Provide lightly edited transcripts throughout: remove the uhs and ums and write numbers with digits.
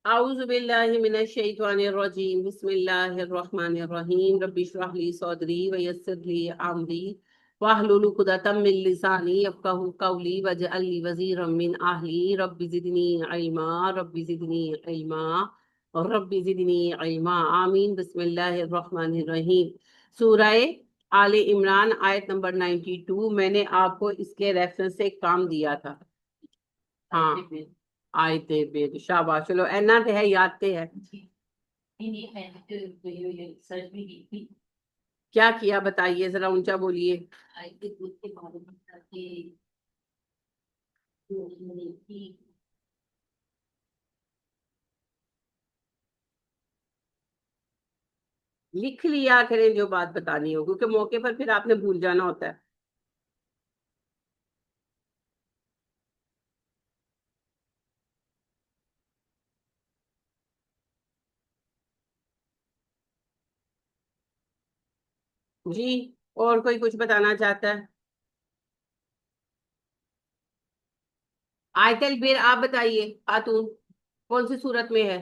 اعوذ باللہ من الشیطان الرجیم بسم اللہ الرحمن الرحیم رب اشرح لی صدری ویسر لی امری واحلل عقدۃ من لسانی یفقہوا قولی واجعل لی وزیرا من اہلی رب زدنی علما رب زدنی علما رب زدنی علما آمین۔ بسم اللہ الرحمن الرحیم۔ سورہ آل عمران آیت نمبر 92۔ میں نے آپ کو اس کے ریفرنس سے ایک کام دیا تھا۔ ہاں آیتے بے شاباش، چلو اینا تے ہے، یاد تے ہے۔ کیا کیا بتائیے ذرا، اونچا بولیے۔ لکھ لیا کریں جو بات بتانی ہو، کیونکہ موقع پر پھر آپ نے بھول جانا ہوتا ہے۔ جی، اور کوئی کچھ بتانا چاہتا ہے؟ آیت البر آپ بتائیے خاتون، کون سی صورت میں ہے؟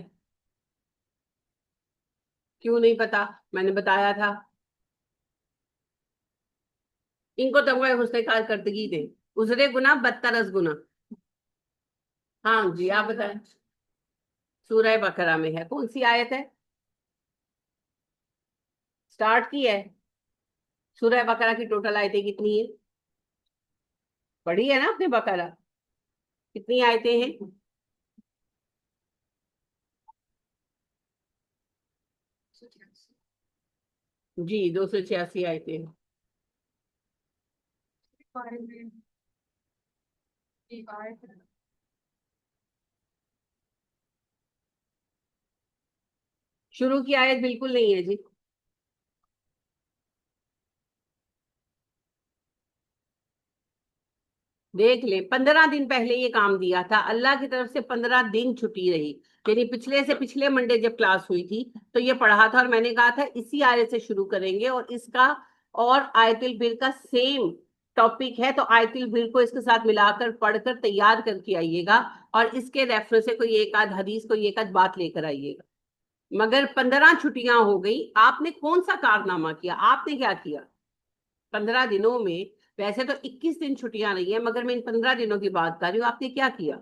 کیوں نہیں پتا؟ میں نے بتایا تھا۔ ان کو تمغہ حسن کارکردگی دیں، ازرے گناہ بدتر از گناہ۔ ہاں جی آپ بتائیں۔ سورہ بقرہ میں ہے، کون سی آیت ہے؟ سٹارٹ کی ہے۔ سورہ بقرہ کی ٹوٹل آیتیں کتنی ہیں؟ پڑھی ہے نا آپ نے بقرہ؟ کتنی آیتیں ہیں؟ جی 286 آیتیں ہیں۔ شروع کی آیت بالکل نہیں ہے جی۔ دیکھ لیں، 15 دن پہلے یہ کام دیا تھا اللہ کی طرف سے، 15 دن چھٹی رہی، یعنی پچھلے سے پچھلے منڈے جب کلاس ہوئی تھی تو یہ پڑھا تھا، اور میں نے کہا تھا اسی آیت سے شروع کریں گے، اور اس کا اور آیت البر کا سیم ٹاپک ہے، تو آیت البر کو اس کے ساتھ ملا کر پڑھ کر تیار کر کے آئیے گا، اور اس کے ریفرنس سے کوئی ایک آدھ حدیث، کوئی ایک آدھ بات لے کر آئیے گا۔ مگر 15 چھٹیاں ہو گئی، آپ نے کون سا کارنامہ کیا؟ آپ نے کیا کیا 15 دنوں میں؟ ویسے تو 21 دن چھٹیاں رہی ہیں، مگر میں ان 15 دنوں کی بات کر رہی ہوں، آپ نے کیا کیا؟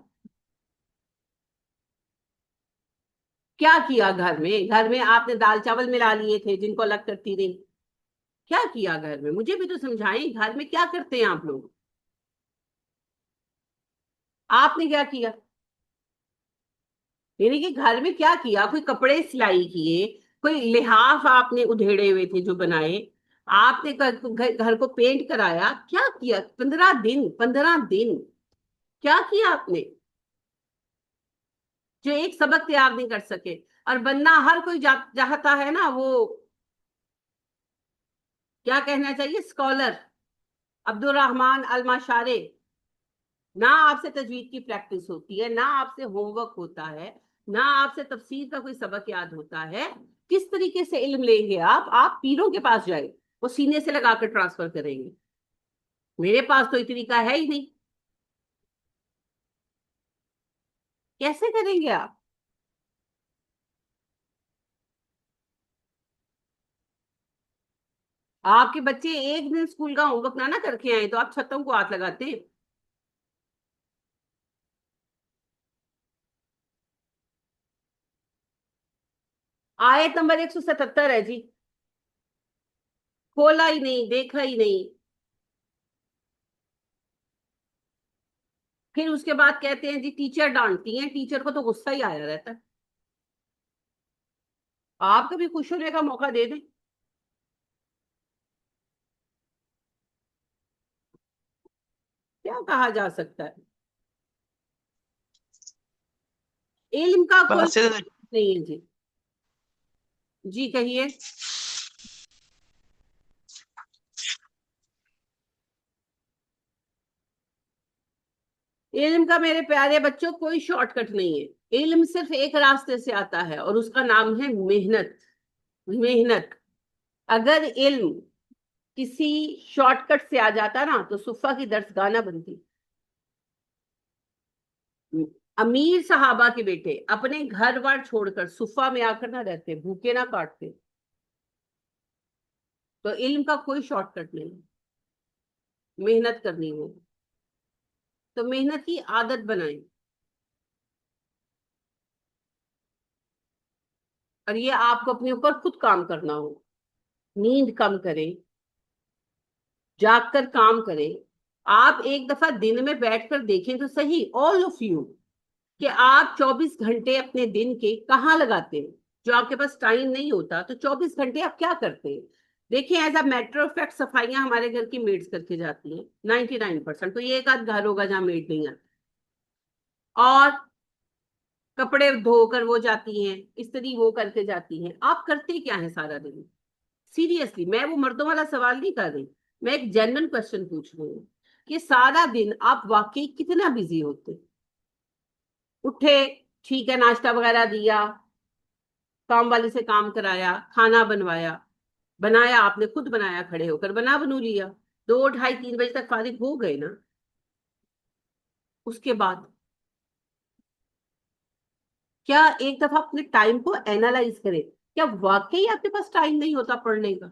کیا کیا گھر میں؟ گھر میں آپ نے دال چاول ملا لیے تھے جن کو الگ کرتی رہی؟ کیا کیا گھر میں؟ مجھے بھی تو سمجھائیں، گھر میں کیا کرتے ہیں آپ لوگ؟ آپ نے کیا کیا؟ یعنی کہ گھر میں کیا کیا؟ کوئی کپڑے سلائی کیے؟ کوئی لحاف آپ نے ادھیڑے ہوئے تھے جو بنائے؟ آپ نے گھر کو پینٹ کرایا؟ کیا کیا 15 دن؟ 15 دن کیا کیا آپ نے جو ایک سبق تیار نہیں کر سکے؟ اور بننا ہر کوئی چاہتا ہے نا، وہ کیا کہنا چاہیے، اسکالر عبد الرحمن الماشارے۔ نہ آپ سے تجوید کی پریکٹس ہوتی ہے، نہ آپ سے ہوم ورک ہوتا ہے، نہ آپ سے تفسیر کا کوئی سبق یاد ہوتا ہے۔ کس طریقے سے علم لیں گے آپ پیروں کے پاس جائیں، وہ سینے سے لگا کر ٹرانسفر کریں گے۔ میرے پاس تو یہ طریقہ ہے ہی نہیں، کیسے کریں گے آپ؟ آپ کے بچے ایک دن اسکول کا ہوم ورک نہ کر کے آئے تو آپ چھتوں کو ہاتھ لگاتے ہیں؟ آیت نمبر 177 ہے جی، کھولا ہی نہیں، دیکھا ہی نہیں۔ پھر اس کے بعد کہتے ہیں جی ٹیچر ڈانٹتی ہیں، ٹیچر کو تو غصہ ہی آیا رہتا ہے۔ آپ کبھی خوش ہونے کا موقع دے دیں۔ کیا کہا جا سکتا ہے؟ علم کا کوئی نہیں ہے جی۔ جی کہیے۔ علم کا میرے پیارے بچوں کوئی شارٹ کٹ نہیں ہے، علم صرف ایک راستے سے آتا ہے، اور اس کا نام ہے محنت۔ محنت۔ اگر علم کسی شارٹ کٹ سے آ جاتا نا تو صفا کی درس گاہ نہ بنتی۔ امیر صحابہ کے بیٹے اپنے گھر بار چھوڑ کر صفہ میں آ کر نہ رہتے، بھوکے نہ کاٹتے. تو علم کا کوئی شارٹ کٹ نہیں، محنت کرنی ہو تو محنت کی عادت بنائیں. اور یہ آپ کو اپنے اوپر خود کام کرنا ہو. نیند کم کریں، جاگ کر کام کریں. آپ ایک دفعہ دن میں بیٹھ کر دیکھیں تو صحیح، آل آف یو، کہ آپ 24 گھنٹے اپنے دن کے کہاں لگاتے ہیں. جو آپ کے پاس ٹائم نہیں ہوتا تو 24 گھنٹے آپ کیا کرتے ہیں. دیکھیں as a matter of fact صفائیاں ہمارے گھر کی میڈس کر کے جاتی ہیں 99%. تو یہ ایک آدھ گھر ہوگا جہاں میڈ نہیں آتی. اور کپڑے دھو کر وہ جاتی ہیں، استری وہ کر کے جاتی ہیں. آپ کرتے کیا ہیں سارا دن؟ سیریسلی میں وہ مردوں والا سوال نہیں کر رہی، میں ایک جنرل کوشچن پوچھ رہی ہوں کہ سارا دن آپ واقعی کتنا بزی ہوتے. اٹھے، ٹھیک ہے، ناشتہ وغیرہ دیا، کام والی سے کام کرایا، کھانا بنوایا، بنایا آپ نے خود بنایا، کھڑے ہو کر بنو لیا، 2 ڈھائی 3 بجے تک فارغ ہو گئے نا. اس کے بعد کیا ایک دفعہ اپنے ٹائم کو اینالائز کریں. کیا واقعی آپ کے پاس ٹائم نہیں ہوتا پڑھنے کا؟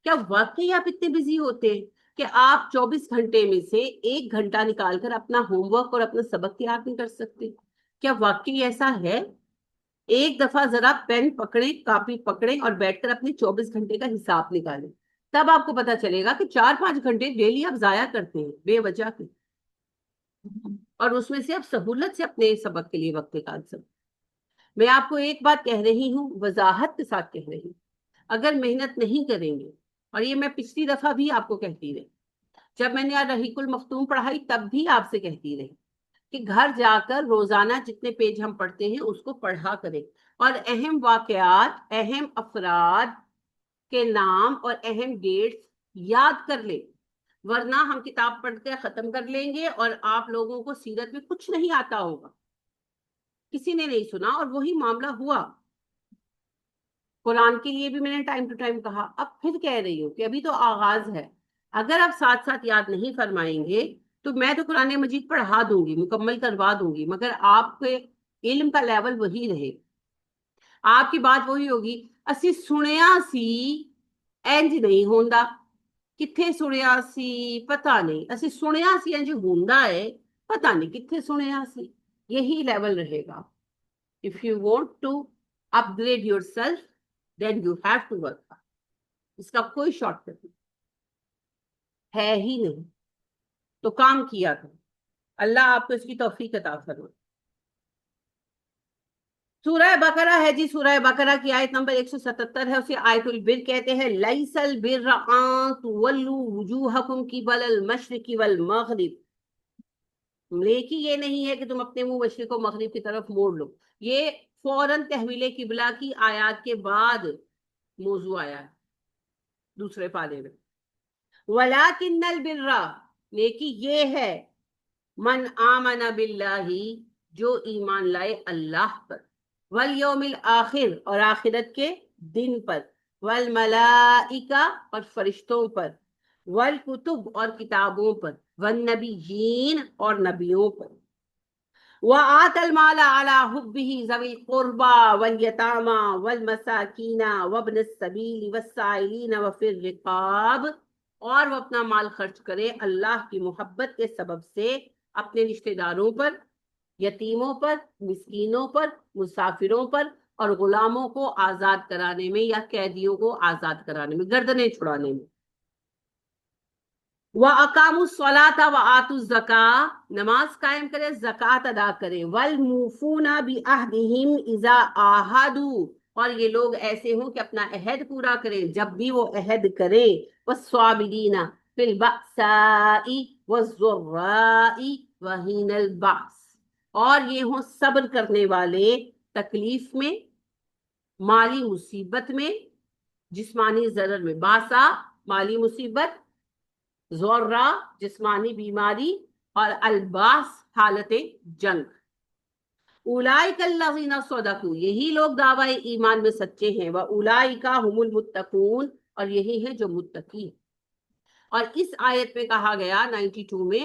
کیا واقعی آپ اتنے بزی ہوتے ہیں کہ آپ 24 گھنٹے میں سے 1 گھنٹہ نکال کر اپنا ہوم ورک اور اپنا سبق تیار نہیں کر سکتے؟ کیا واقعی ایسا ہے؟ ایک دفعہ ذرا پین پکڑیں، کاپی پکڑیں اور بیٹھ کر اپنے 24 گھنٹے کا حساب نکالیں. تب آپ کو پتا چلے گا کہ 4 5 گھنٹے ڈیلی آپ ضائع کرتے ہیں بے وجہ کے. اور اس میں سے آپ سہولت سے اپنے سبق کے لیے وقت نکال سکتے. میں آپ کو ایک بات کہہ رہی ہوں، وضاحت کے ساتھ کہہ رہی ہوں، اگر محنت نہیں کریں گے، اور یہ میں پچھلی دفعہ بھی آپ کو کہتی رہی، جب میں نے رحیق المختوم پڑھائی تب بھی آپ سے کہتی رہی کہ گھر جا کر روزانہ جتنے پیج ہم پڑھتے ہیں اس کو پڑھا کریں، اور اہم واقعات، اہم افراد کے نام اور اہم ڈیٹس یاد کر لیں. ورنہ ہم کتاب پڑھ کے ختم کر لیں گے اور آپ لوگوں کو سیرت میں کچھ نہیں آتا ہوگا، کسی نے نہیں سنا، اور وہی معاملہ ہوا. قرآن کے لیے بھی میں نے ٹائم ٹو ٹائم کہا، اب پھر کہہ رہی ہوں کہ ابھی تو آغاز ہے. اگر آپ ساتھ ساتھ یاد نہیں فرمائیں گے تو میں تو قرآن مجید پڑھا دوں گی، مکمل کروا دوں گی، مگر آپ کے علم کا لیول وہی رہے. آپ کی بات وہی ہوگی، اسی سنیا سی انج نہیں ہوندا. کتھے سنیا سی پتہ نہیں، اسی سنیا سی انج ہوندا ہے، پتہ نہیں کتھے سنیا سی. یہی لیول رہے گا. If you want to upgrade yourself, then you have to work hard. اس کا کوئی شارٹ کٹ ہے ہی نہیں. تو کام کیا تھا. اللہ آپ کو اس کی توفیق عطا فرمائے. سورہ بقرہ ہے جی، سورہ بقرہ کی آیت نمبر 177 ہے، اسے آیت البر کہتے ہیں. لیس البر ان تولوا وجوہکم قبل المشرق والمغرب. نیکی یہ نہیں ہے کہ تم اپنے منہ مشرق و مغرب کی طرف موڑ لو. یہ فوراً تحویل قبلہ کی آیات کے بعد موضوع آیا ہے دوسرے پارے میں. وَلَكِنَّ الْبِرَّ، نیکی یہ ہے، من آمن باللہ، جو ایمان لائے اللہ پر، والیوم الآخر، اور آخرت کے دن پر، والملائکہ، اور فرشتوں پر، والکتب، اور کتابوں پر، والنبیین، اور نبیوں پر، وآت المال على حبه ذوي القربى واليتامى والمساکین وابن السبیل والسائلین وفي الرقاب، اور وہ اپنا مال خرچ کرے اللہ کی محبت کے سبب سے اپنے رشتہ داروں پر، یتیموں پر، مسکینوں پر، مسافروں پر، اور غلاموں کو آزاد کرانے میں یا قیدیوں کو آزاد کرانے میں، گردنیں چھڑانے میں. وَأَقَامُوا الصَّلَاةَ وَآتُوا الزَّكَاةَ، نماز قائم کرے، زکوٰۃ ادا کرے. وَالْمُوفُونَ بِعَهْدِهِمْ إِذَا عَاهَدُوا، اور یہ لوگ ایسے ہوں کہ اپنا عہد پورا کریں جب بھی وہ عہد کریں. وَالصَّابِرِينَ فِي الْبَأْسَاءِ وَالضَّرَّاءِ وَحِينَ الْبَأْسِ، اور یہ ہوں صبر کرنے والے تکلیف میں، مالی مصیبت میں، جسمانی ضرر میں. باسا مالی مصیبت، ذرہ جسمانی بیماری، اور الباس حالت جنگ. اولئک الذین صدقوا، یہی لوگ دعوی ایمان میں سچے ہیں. واولئک هم المتقون، اور یہی ہیں جو متقی ہیں. اور اس آیت میں کہا گیا 92 میں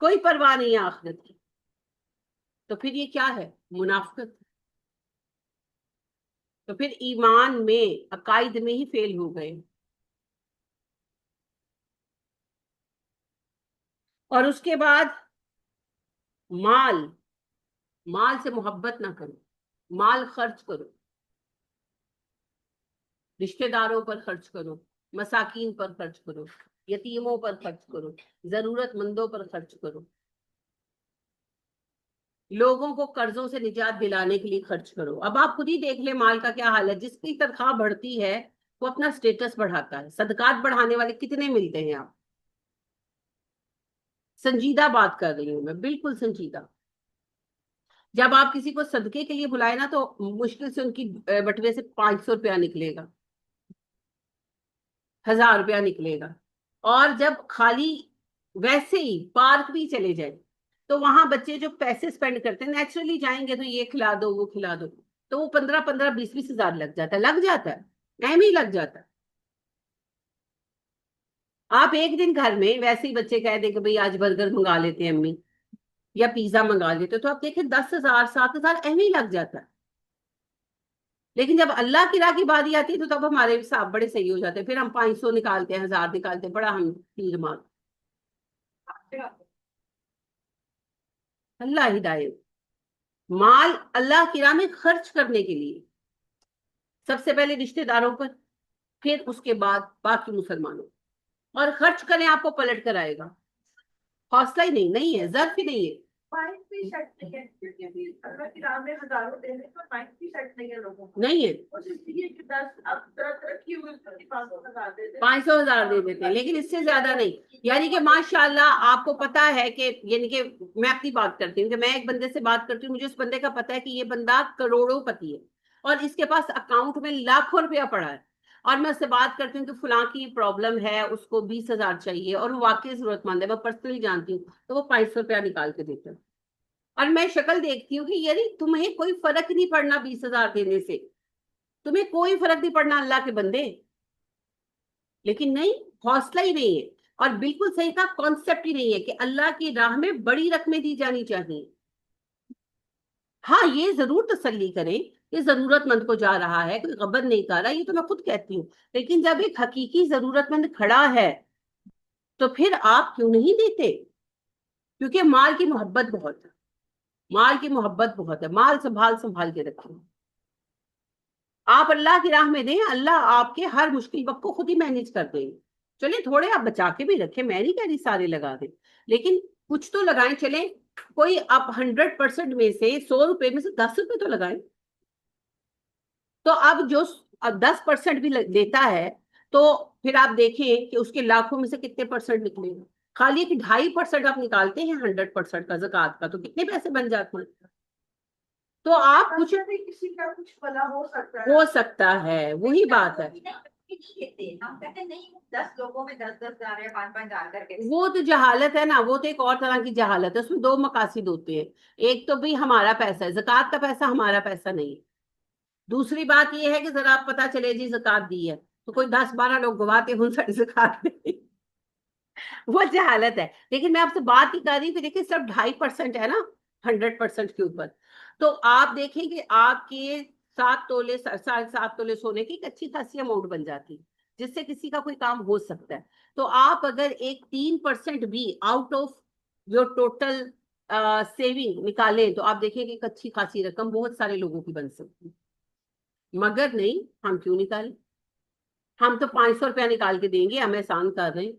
کوئی پرواہ نہیں ہے آخرت کی. تو پھر یہ کیا ہے؟ منافقت. تو پھر ایمان میں، عقائد میں ہی فیل ہو گئے. اور اس کے بعد مال، مال سے محبت نہ کرو، مال خرچ کرو، رشتہ داروں پر خرچ کرو، مساکین پر خرچ کرو، یتیموں پر خرچ کرو، ضرورت مندوں پر خرچ کرو، لوگوں کو قرضوں سے نجات دلانے کے لیے خرچ کرو. اب آپ خود ہی دیکھ لیں مال کا کیا حال ہے. جس کی تنخواہ بڑھتی ہے وہ اپنا سٹیٹس بڑھاتا ہے. صدقات بڑھانے والے کتنے ملتے ہیں آپ؟ سنجیدہ بات کر رہی ہوں میں، بالکل سنجیدہ. جب آپ کسی کو صدقے کے لیے بلائے نا تو مشکل سے ان کی بٹوے سے 500 روپیہ نکلے گا، 1000 روپیہ نکلے گا. اور جب خالی ویسے ہی پارک بھی چلے جائیں تو وہاں بچے جو پیسے اسپینڈ کرتے ہیں نیچرلی جائیں گے تو یہ کھلا دو وہ کھلا دو، تو وہ 15-15 20-20 ہزار لگ جاتا ہے، لگ جاتا ہے، اہم ہی لگ جاتا ہے. آپ ایک دن گھر میں ویسے ہی بچے کہہ دیں کہ بھئی آج برگر منگا لیتے ہیں امی، یا پیزا منگا لیتے، تو آپ دیکھیں 10 ہزار 7 ہزار اہم ہی لگ جاتا ہے. لیکن جب اللہ کی راہ کی باری آتی ہے تو تب ہمارے حساب بڑے صحیح ہو جاتے ہیں. پھر ہم 500 نکالتے ہیں، 1000 نکالتے ہیں، بڑا ہم تیر مار. اللہ ہدایت. مال اللہ کی راہ میں خرچ کرنے کے لیے سب سے پہلے رشتہ داروں پر، پھر اس کے بعد باقی مسلمانوں. اور خرچ کریں، آپ کو پلٹ کر آئے گا. حوصلہ ہی نہیں، نہیں ہے، ظرف ہی نہیں ہے. نہیں ہے. 500 ہزار دے دیتے ہیں لیکن اس سے زیادہ نہیں. یعنی کہ ماشاء اللہ آپ کو پتا ہے کہ، یعنی کہ میں اپنی بات کرتی ہوں کہ میں ایک بندے سے بات کرتی ہوں، مجھے اس بندے کا پتا ہے کہ یہ بندہ کروڑوں پتی ہے اور اس کے پاس اکاؤنٹ میں لاکھوں روپیہ پڑا ہے. اور میں اس سے بات کرتی ہوں کہ فلاں کی پرابلم ہے، اس کو 20 ہزار چاہیے اور وہ واقعی ضرورت مند ہے، میں پرسنلی جانتی ہوں، تو وہ 500 روپیہ نکال کے دیتے ہیں. اور میں شکل دیکھتی ہوں کہ یعنی تمہیں کوئی فرق نہیں پڑنا 20 ہزار دینے سے، تمہیں کوئی فرق نہیں پڑنا اللہ کے بندے. لیکن نہیں، حوصلہ ہی نہیں ہے. اور بالکل صحیح کا کانسیپٹ ہی نہیں ہے کہ اللہ کی راہ میں بڑی رقمیں دی جانی چاہیے. ہاں یہ ضرور تسلی کریں کہ ضرورت مند کو جا رہا ہے، کوئی غبن نہیں کر رہا، یہ تو میں خود کہتی ہوں. لیکن جب ایک حقیقی ضرورت مند کھڑا ہے تو پھر آپ کیوں نہیں دیتے؟ کیونکہ مال کی محبت بہت ہے، مال کی محبت بہت ہے. مال سنبھال سنبھال کے رکھیں. آپ اللہ کی راہ میں دیں، اللہ آپ کے ہر مشکل وقت کو خود ہی مینج کر دیں. چلیں تھوڑے آپ بچا کے بھی رکھیں، میں نہیں کہہ رہی سارے لگا دیں، لیکن کچھ تو لگائیں. چلیں کوئی آپ 100% میں سے 100 روپے میں سے 10 روپے تو لگائیں. تو اب جو 10% بھی دیتا ہے تو پھر آپ دیکھیں کہ اس کے لاکھوں میں سے کتنے پرسنٹ نکلیں گے. خالی کہ 2.5% آپ نکالتے ہیں 100% کا زکوٰۃ کا، تو کتنے پیسے بن جاتے ہیں. تو آپ کچھ کسی کا کچھ بھلا ہو سکتا ہے، وہی بات ہے. وہ تو جہالت ہے نا، وہ تو ایک اور طرح کی جہالت ہے. اس میں 2 مقاصد ہوتے ہیں. ایک تو بھی ہمارا پیسہ ہے، زکوٰۃ کا پیسہ ہمارا پیسہ نہیں. دوسری بات یہ ہے کہ ذرا آپ پتا چلے جی زکوٰۃ دی ہے تو کوئی 10-12 لوگ گواتے ہوں ساری زکوٰۃ دیں. وہ جہالت ہے. لیکن میں آپ سے بات ہی کر رہی ہوں کہ دیکھیں صرف 2.5% ہے نا 100% کے اوپر. تو آپ دیکھیں کہ آپ کے 7 تولے 7.5 تولے سونے کی ایک اچھی خاصی اماؤنٹ بن جاتی جس سے کسی کا کوئی کام ہو سکتا ہے. تو آپ اگر ایک 3% بھی آؤٹ آف جو ٹوٹل سیونگ نکالیں تو آپ دیکھیں کہ ایک اچھی خاصی رقم بہت سارے لوگوں کی بن سکتی. مگر نہیں، ہم کیوں نکالیں؟ ہم تو 500 روپیہ نکال کے دیں گے، ہم احسان کر رہے ہیں.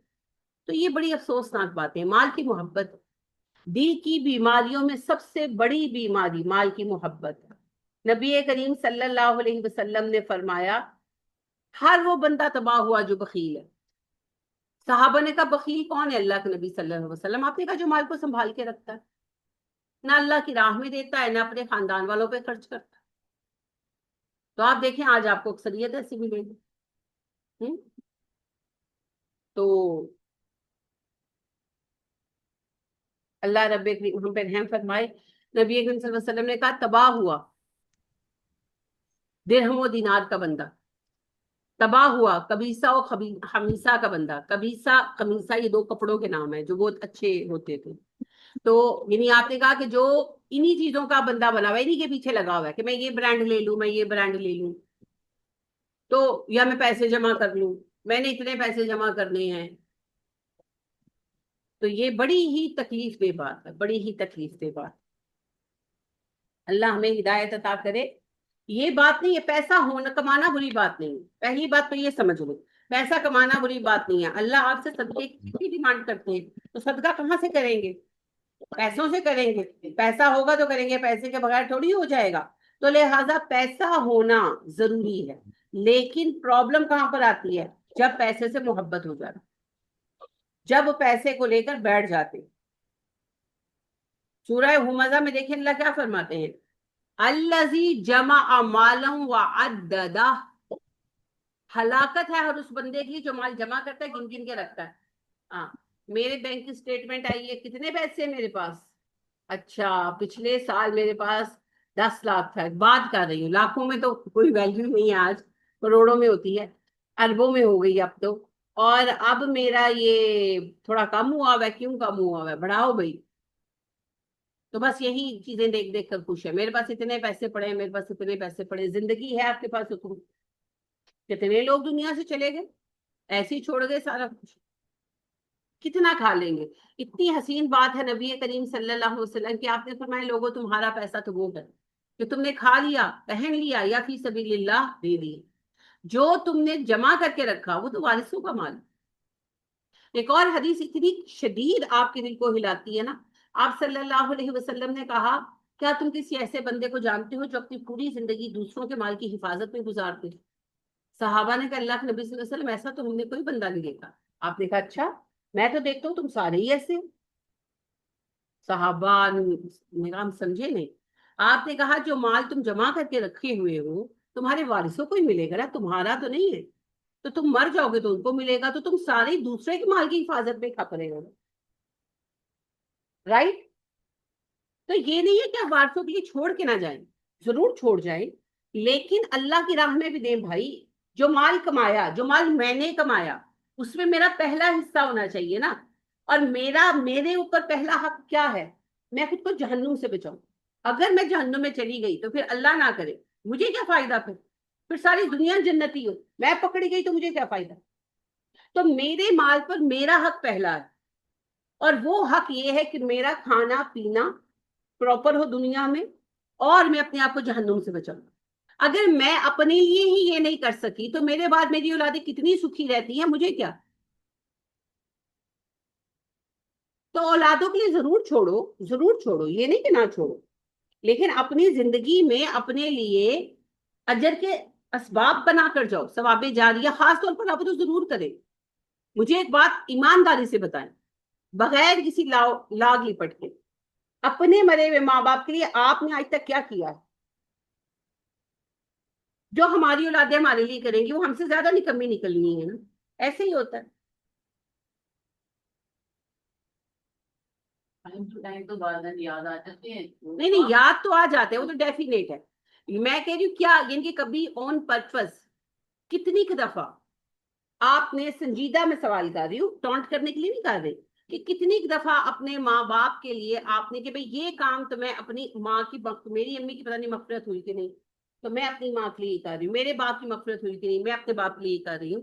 تو یہ بڑی افسوسناک بات ہے. مال کی محبت دل کی بیماریوں میں سب سے بڑی بیماری مال کی محبت. نبی کریم صلی اللہ علیہ وسلم نے فرمایا ہر وہ بندہ تباہ ہوا جو بخیل ہے. صحابہ نے کہا بخیل کون ہے اللہ کے نبی صلی اللہ علیہ وسلم؟ آپ نے کہا جو مال کو سنبھال کے رکھتا ہے، نہ اللہ کی راہ میں دیتا ہے، نہ اپنے خاندان والوں پہ خرچ کرتا ہے. تو آپ دیکھیں آج آپ کو اکثریت ایسی ملے گی. تو اللہ رب ہم پہ رحم فرمائے. نبی کریم صلی اللہ علیہ وسلم نے کہا تباہ ہوا درہم و دینار کا بندہ، تباہ ہوا کبیسہ و خمیسہ کا بندہ. کبیسہ خمیسہ یہ 2 کپڑوں کے نام ہیں جو بہت اچھے ہوتے تھے. تو یعنی آپ نے کہا کہ جو انہی چیزوں کا بندہ بنا ہوا ہے، انہی کے پیچھے لگا ہوا ہے کہ میں یہ برانڈ لے لوں، میں یہ برانڈ لے لوں، تو یا میں پیسے جمع کر لوں، میں نے اتنے پیسے جمع کرنے ہیں. تو یہ بڑی ہی تکلیف دہ بات ہے، بڑی ہی تکلیف دہ بات. اللہ ہمیں ہدایت عطا کرے. یہ بات نہیں ہے، پیسہ ہونا کمانا بری بات نہیں ہے، پہلی بات تو یہ سمجھ لو. پیسہ کمانا بری بات نہیں ہے. اللہ آپ سے صدقے کی ڈیمانڈ کرتے ہیں، تو صدقہ کہاں سے کریں گے؟ پیسوں سے کریں گے. پیسہ ہوگا تو کریں گے، پیسے کے بغیر تھوڑی ہو جائے گا. تو لہٰذا پیسہ ہونا ضروری ہے، لیکن پرابلم کہاں پر آتی ہے؟ جب پیسے سے محبت ہو جاتی، جب پیسے کو لے کر بیٹھ جاتے. سورہ ہمزہ میں دیکھیں اللہ کیا فرماتے ہیں، الذی جمع مالا وعددہ. ہلاکت ہے ہر اس بندے کی جو مال جمع کرتا ہے، گن گن کے رکھتا ہے. ہاں، میرے بینک کی اسٹیٹمنٹ آئی ہے، کتنے پیسے میرے پاس؟ اچھا، پچھلے سال میرے پاس 10 لاکھ تھا. بات کر رہی ہوں، لاکھوں میں تو کوئی ویلیو نہیں ہے آج، کروڑوں میں ہوتی ہے، اربوں میں ہو گئی اب تو. اور اب میرا یہ تھوڑا کم ہوا ہوا ہے. کیوں کم ہوا ہوا ہے؟ بڑھاؤ بھائی. تو بس یہی چیزیں دیکھ دیکھ کر خوش ہے. میرے پاس اتنے پیسے پڑے ہیں، میرے پاس اتنے پیسے پڑے. زندگی ہے آپ کے پاس، حکم. کتنے لوگ دنیا سے چلے گئے، ایسے ہی چھوڑ گئے سارا کچھ. کتنا کھا لیں گے. اتنی حسین بات ہے نبی کریم صلی اللہ علیہ وسلم کی. آپ نے فرمایا لوگوں تمہارا پیسہ تو وہ ہے کہ تم نے کھا لیا، پہن لیا، یا فی سبیل اللہ دے دی. جو تم نے جمع کر کے رکھا وہ تو وارثوں کا مال. ایک اور حدیث اتنی شدید آپ کے دل کو ہلاتی ہے نا. آپ صلی اللہ علیہ وسلم نے کہا، کیا تم کسی ایسے بندے کو جانتے ہو جو اپنی پوری زندگی دوسروں کے مال کی حفاظت میں گزارتے؟ صحابہ نے کہا اللہ کے نبی صلی اللہ علیہ وسلم ایسا تو ہم نے کوئی بندہ نہیں دیکھا. آپ نے کہا اچھا، میں تو دیکھتا ہوں تم سارے ہی ایسے ہو. صحابہ نے کہا ہم سمجھے نہیں. آپ نے کہا جو مال تم جمع کر کے رکھے ہوئے ہو تمہارے وارثوں کو ہی ملے گا نا، تمہارا تو نہیں ہے. تو تم مر جاؤ گے تو ان کو ملے گا، تو تم سارے دوسرے کے مال کی حفاظت میں کھپ رہے ہو. رائٹ. تو یہ نہیں ہے کہ آپ وارثوں کے لیے چھوڑ کے نہ جائیں، ضرور چھوڑ جائیں، لیکن اللہ کی راہ میں بھی دیں بھائی. جو مال کمایا، جو مال میں نے کمایا، اس میں میرا پہلا حصہ ہونا چاہیے نا. اور میرے اوپر پہلا حق کیا ہے؟ میں خود کو جہنم سے بچاؤں. اگر میں جہنم میں چلی گئی تو پھر اللہ نہ کرے مجھے کیا فائدہ؟ پھر ساری دنیا جنتی ہو، میں پکڑی گئی تو مجھے کیا فائدہ؟ تو میرے مال پر میرا حق پہلا ہے. اور وہ حق یہ ہے کہ میرا کھانا پینا پراپر ہو دنیا میں، اور میں اپنے آپ کو جہنم سے بچاؤں. اگر میں اپنے لیے ہی یہ نہیں کر سکی تو میرے بعد میری اولادیں کتنی سکھی رہتی ہیں، مجھے کیا؟ تو اولادوں کے لیے ضرور چھوڑو، ضرور چھوڑو، یہ نہیں کہ نہ چھوڑو، لیکن اپنی زندگی میں اپنے لیے اجر کے اسباب بنا کر جاؤ. ثواب جاریہ خاص طور پر آپ تو ضرور کریں. مجھے ایک بات ایمانداری سے بتائیں، بغیر کسی لاگ لپٹ کے، اپنے مرے ہوئے ماں باپ کے لیے آپ نے آج تک کیا کیا ہے؟ جو ہماری اولادیں ہمارے لیے کریں گی وہ ہم سے زیادہ نکمی نکلنی ہے نا. ایسے ہی ہوتا ہے. ٹائم تو بعد میں یاد آ جاتے ہیں. نہیں نہیں، یاد تو آ جاتے ہیں، وہ تو ڈیفینیٹ ہے. میں کہہ رہی ہوں کیا یعنی کہ کبھی آن پرپز کتنی دفعہ آپ نے، سنجیدہ میں سوال کر رہی ہوں، ٹونٹ کرنے کے لیے نہیں کر رہی، کہ کتنی دفعہ اپنے ماں باپ کے لیے آپ نے کہ بھئی یہ کام تو میں اپنی ماں کی، میری امی کی پتہ نہیں مغفرت ہوئی کہ نہیں، تو میں اپنی ماں کے لیے کر رہی ہوں. میرے باپ کی مغفرت ہوئی کہ نہیں، میں اپنے باپ کے لیے کر رہی ہوں.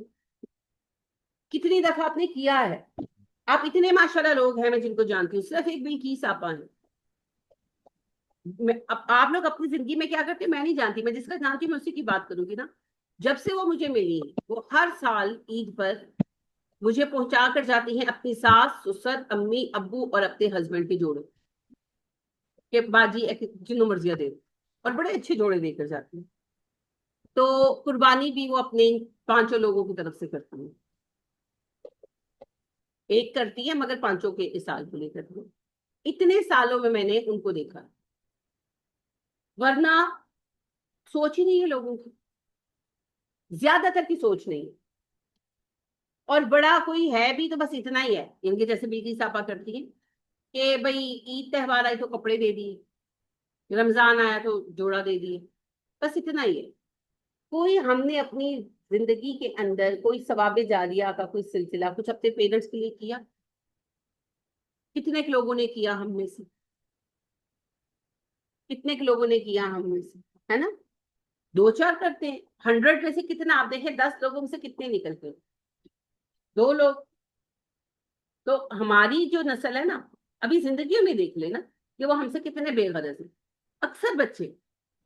کتنی دفعہ آپ نے کیا ہے؟ آپ اتنے ماشاءاللہ لوگ ہیں میں جن کو جانتی ہوں، صرف ایک بلقیس آپا ہیں. آپ لوگ اپنی زندگی میں کیا کرتے میں نہیں جانتی، میں جس کا جانتی ہوں میں اسی کی بات کروں گی نا. جب سے وہ مجھے ملی وہ ہر سال عید پر مجھے پہنچا کر جاتی ہیں اپنی ساس سسر امی ابو اور اپنے ہسبینڈ کے جوڑے کہ باجی جنوں مرضیاں دے، اور بڑے اچھے جوڑے دے کر جاتی ہیں. تو قربانی بھی وہ اپنے 5 لوگوں کی طرف سے کرتی ہیں. ایک کرتی ہے مگر 5 کے اسال کو لے کرتی ہیں. اتنے سالوں میں نے ان کو دیکھا، ورنہ سوچ ہی نہیں ہے لوگوں کی، زیادہ تر کی سوچ نہیں. اور بڑا کوئی ہے بھی تو بس اتنا ہی ہے، ان کے جیسے بیوی صاحبہ کرتی ہیں کہ بھئی عید تہوار آئے تو کپڑے دے دیے، رمضان آیا تو جوڑا دے دیے، بس اتنا ہی ہے. کوئی ہم نے اپنی زندگی کے اندر کوئی ثواب جاریہ کا کوئی سلسلہ کچھ اپنے پیرنٹس کے لیے کیا؟ کتنے کے لوگوں نے کیا ہم میں سے؟ کتنے کے لوگوں نے کیا ہم میں سے؟ ہے نا؟ 2-4 کرتے ہیں. 100 میں سے کتنا؟ آپ دیکھیں 10 لوگوں میں سے کتنے نکلتے ہیں؟ 2 لوگ. تو ہماری جو نسل ہے نا، ابھی زندگیوں میں دیکھ لے نا کہ وہ ہم سے کتنے بے غرض ہیں. اکثر بچے،